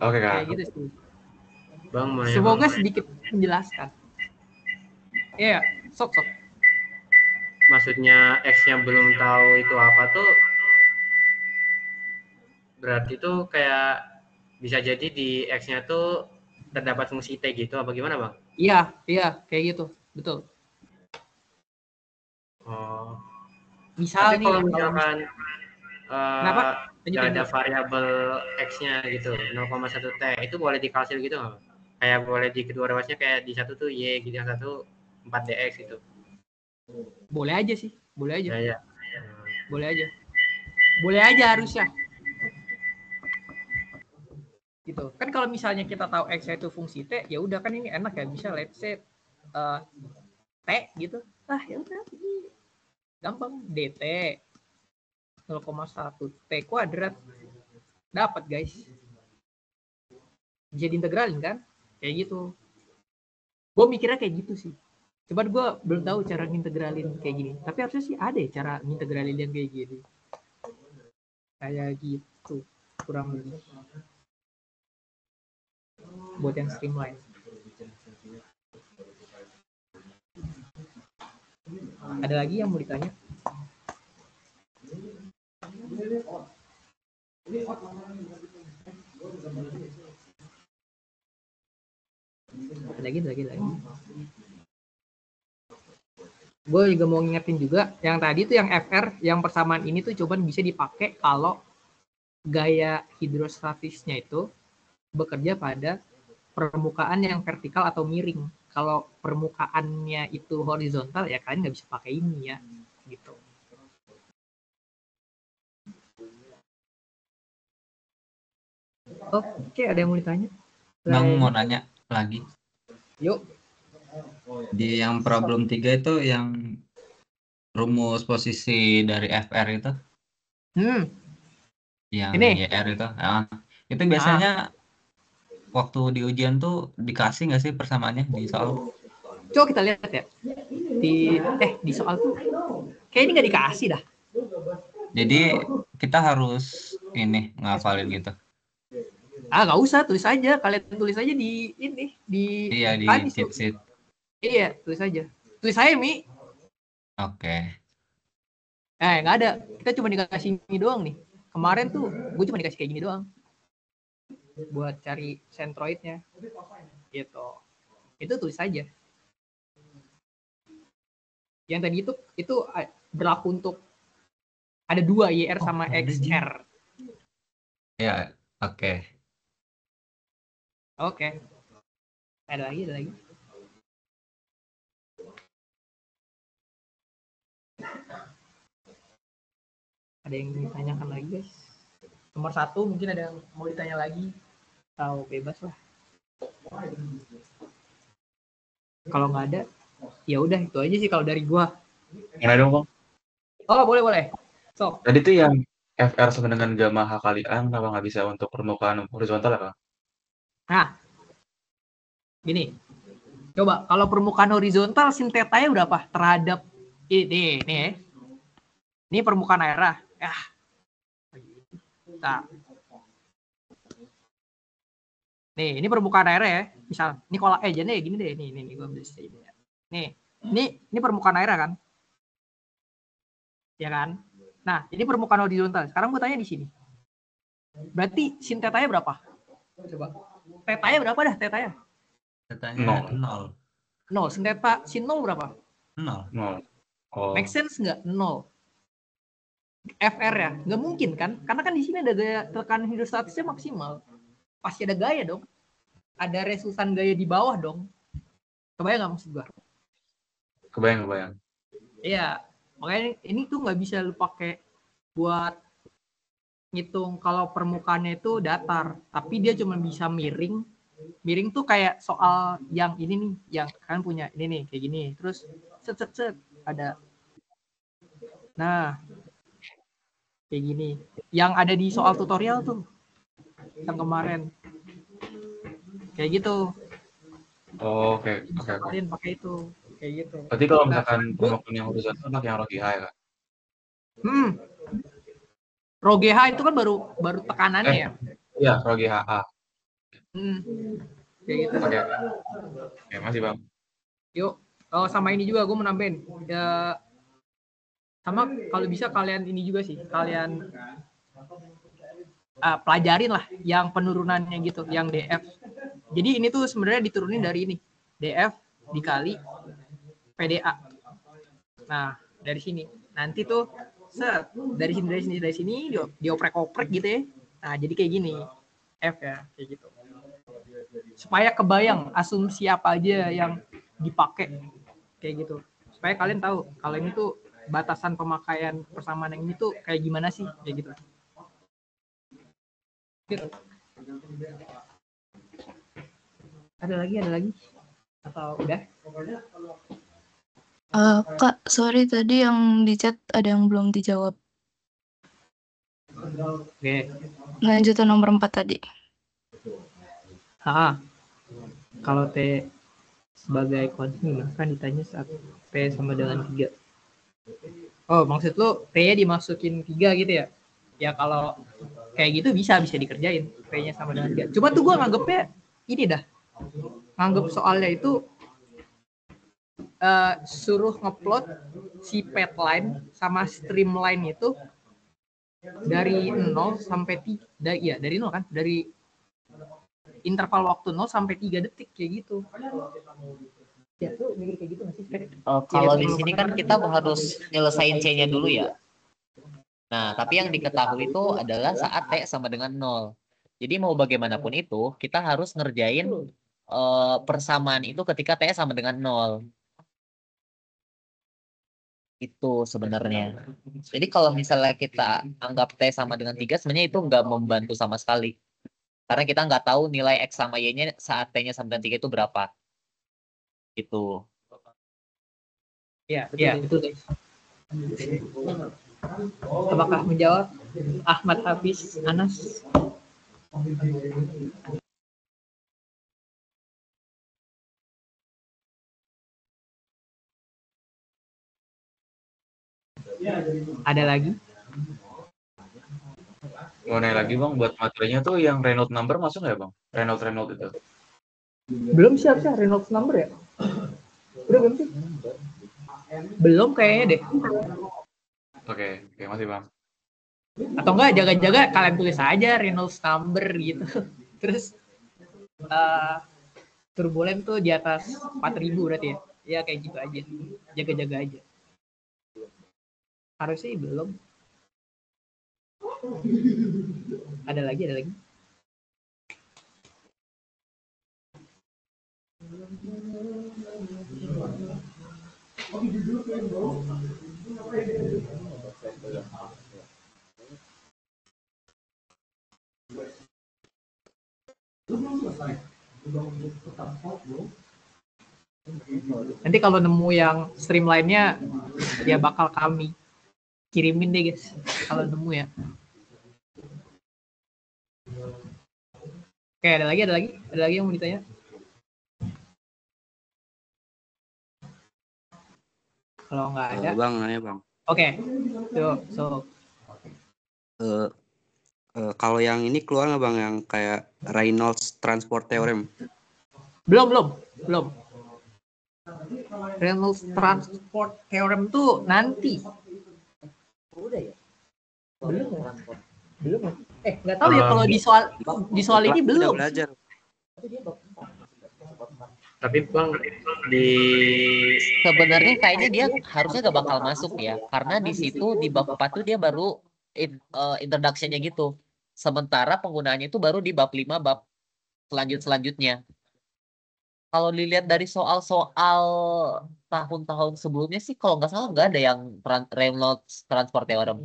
Oke Kak. Kayak gitu sih. Bang, mau nanya, semoga Bang. sedikit menjelaskan. Iya, sok. Maksudnya X-nya belum tahu itu apa tuh, berarti tuh kayak bisa jadi di X-nya tuh terdapat fungsi T gitu apa gimana Bang? Iya, kayak gitu, betul. Oh. Misal tapi nih, kalau misalkan nggak ada variabel X-nya gitu, 0,1 T, itu boleh dikalsil gitu nggak? Kayak boleh di kedua ruasnya kayak di satu tuh Y gitu, yang satu 4dx gitu. Boleh aja sih, boleh aja. Ya. Boleh aja harusnya. Gitu. Kan kalau misalnya kita tahu X itu fungsi T, ya udah kan ini enak ya, bisa let's say T gitu. Ya udah. Gampang, dt 0,1 T kuadrat dapat guys. Bisa diintegralin kan? Kayak gitu. Gue mikirnya kayak gitu sih. Cuman gue belum tahu cara ngintegralin kayak gini. Tapi harusnya sih ada ya cara ngintegralin yang kayak gini. Kayak gitu. Kurang lebih. Buat yang streamline. Ada lagi yang mau ditanya? Lagi. Gue juga mau ngingetin juga, yang tadi tuh yang FR, yang persamaan ini tuh cuman bisa dipakai kalau gaya hidrostatisnya itu bekerja pada permukaan yang vertikal atau miring. Kalau permukaannya itu horizontal ya kalian nggak bisa pakai ini ya, gitu. Oke, ada yang mau ditanya? Bang mau nanya lagi. Yuk. Di yang problem 3 itu yang rumus posisi dari FR itu, yang Ini? YR itu, itu biasanya waktu di ujian tuh dikasih nggak sih persamaannya di soal? Coba kita lihat ya. Di soal tuh kayak ini nggak dikasih dah. Jadi kita harus ini ngafalin gitu. Nggak usah, tulis aja. Kalian tulis aja di ini, di Iya, di cheat sheet. Iya, tulis aja. Tulis aja, Mi. Oke. Nggak ada. Kita cuma dikasih ini doang nih. Kemarin tuh gue cuma dikasih kayak gini doang. Buat cari centroidnya. Gitu. Itu tulis aja. Yang tadi itu berlaku untuk ada 2 YR sama XR. Ya, oke. Oke. Ada lagi. Ada yang ditanyakan lagi, guys? Nomor 1 mungkin ada yang mau ditanya lagi. Atau bebas lah. Kalau nggak ada, ya udah itu aja sih kalau dari gua. Gimana dong, Bang? Oh, boleh. So. Tadi tuh yang FR sama dengan gamma H kali A, kenapa nggak bisa untuk permukaan horizontal ya, Bang? Nah, gini. Coba, kalau permukaan horizontal, sin tetanya berapa? Terhadap ini, nih. Ini permukaan daerah. Nah. Nih, ini permukaan daerah ya. Misal, ini kolak aja nih, gini deh. Nih, gue ambil ini ya. Nih, ini permukaan daerah kan? Ya kan? Nah, ini permukaan horizontal. Sekarang gue tanya di sini. Berarti sin tetanya berapa? Coba. Tetanya berapa dah tetanya? Tetanya 0. Sin 0 berapa? 0. Oh. Make sense nggak? 0. FR ya? Nggak mungkin kan? Karena kan di sini ada gaya tekanan hidrostatisnya maksimal. Pasti ada gaya dong. Ada resultan gaya di bawah dong. Kebayang nggak maksud gue? Kebayang. Iya. Makanya ini tuh nggak bisa lu pakai buat ngitung kalau permukaannya itu datar. Tapi dia cuma bisa miring. Miring tuh kayak soal yang ini nih. Yang kan punya ini nih. Kayak gini. Terus set. Ada. Nah. Kayak gini. Yang ada di soal tutorial tuh. Yang kemarin. Kayak gitu. Oh, oke. Kalian pakai itu. Kayak gitu. Berarti kalau misalkan permukaan yang horizontal pakai yang Rogi H ya, Kak? Rogi H itu kan baru tekanannya ya? Iya, Rogi HA. Kayak gitu. Oke, masih, Bang. Yuk. Oh, sama ini juga gue mau nambahin. Ya, sama kalau bisa kalian ini juga sih. Kalian pelajarin lah yang penurunannya gitu, yang DF. Jadi ini tuh sebenarnya diturunin dari ini. DF dikali PDA. Nah, dari sini. Nanti tuh dari sini dioprek-oprek gitu ya. Nah, jadi kayak gini. F ya, kayak gitu. Supaya kebayang asumsi apa aja yang dipakai kayak gitu. Supaya kalian tahu kalau ini tuh batasan pemakaian persamaan yang ini tuh kayak gimana sih, kayak gitu. Gitu. Ada lagi? Atau udah? Kak, sorry tadi yang di chat ada yang belum dijawab. Oke. Lanjutan nomor 4 tadi. Kalau T sebagai konstan kan ditanya saat T sama dengan 3. Oh, maksud lu T-nya dimasukin 3 gitu ya? Ya kalau kayak gitu bisa dikerjain. T-nya sama dengan 3. Cuma tuh gue nganggepnya ini dah. Nganggep soalnya itu suruh ngeplot si pathline sama streamline itu dari 0 sampai 3, iya dari 0 kan, dari interval waktu 0 sampai 3 detik kayak gitu. Ya, lu mikir kayak gitu nggak sih? Kalau di sini kan kita harus nyelesain C-nya dulu ya. Nah, tapi yang diketahui itu adalah saat T sama dengan 0. Jadi mau bagaimanapun itu, kita harus ngerjain persamaan itu ketika T sama dengan 0. Itu sebenarnya. Jadi kalau misalnya kita anggap T sama dengan 3, sebenarnya itu nggak membantu sama sekali. Karena kita nggak tahu nilai X sama Y-nya saat T-nya sama dengan 3 itu berapa. Gitu. Ya, betul guys. Apakah menjawab Ahmad Hafiz Anas? Ada lagi? Mau nanya lagi bang, buat materinya tuh yang Reynolds number masuk nggak bang? Reynolds itu. Belum siap Reynolds number ya? Udah belum sih? Belum kayaknya deh. Oke, masih bang. Atau enggak jaga-jaga kalian tulis aja Reynolds number gitu. Terus turbulen tuh di atas 4.000 berarti ya. Ya kayak gitu aja. Jaga-jaga aja. Harusnya belum. Ada lagi? Nanti kalau nemu yang streamline-nya ya bakal kami kirimin deh guys kalau nemu ya. Oke, ada lagi yang mau ditanya? Kalau nggak ada, Bang, nanya bang. Oke. Kalau yang ini keluar nggak bang, yang kayak Reynolds Transport Theorem? Belum. Reynolds Transport Theorem tuh nanti. Udah ya? Belum. Nggak tahu ya kalau di soal ini belum. Udah belajar. Tapi bang sebenarnya kayaknya dia harusnya gak bakal masuk ya, karena di situ di bab 4 tuh dia baru introduction-nya gitu. Sementara penggunaannya itu baru di bab 5 bab selanjutnya. Kalau dilihat dari soal-soal tahun-tahun sebelumnya sih kalau nggak salah nggak ada yang Reynolds Transport Theorem.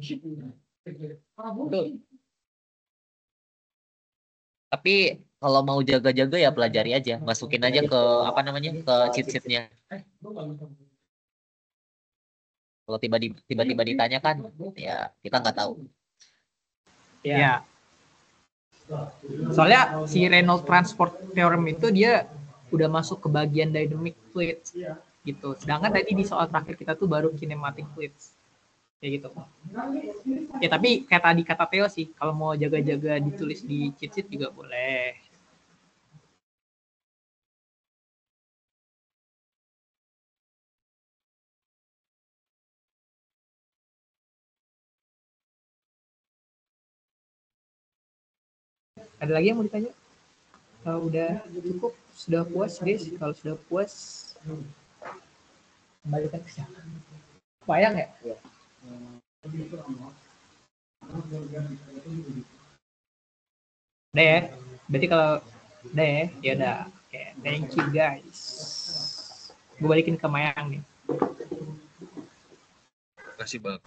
Tapi kalau mau jaga-jaga ya pelajari aja, masukin aja ke ke cheat sheet-nya. Kalau tiba-tiba ditanyakan, ya kita nggak tahu. Ya. Soalnya si Reynolds Transport Theorem itu dia udah masuk ke bagian dynamic fluids gitu. Sedangkan tadi di soal terakhir kita tuh baru kinematic fluids. Kayak gitu. Ya tapi kayak tadi kata Theo sih, kalau mau jaga-jaga ditulis di cheat sheet juga boleh. Ada lagi yang mau ditanya? Kalau udah cukup, sudah puas guys. Kalau sudah puas, kembalikan ke siapa? Bayang ya? Udah ya? Berarti kalau udah ya udah. Oke, thank you guys. Gue balikin ke Mayang nih. Terima kasih bang.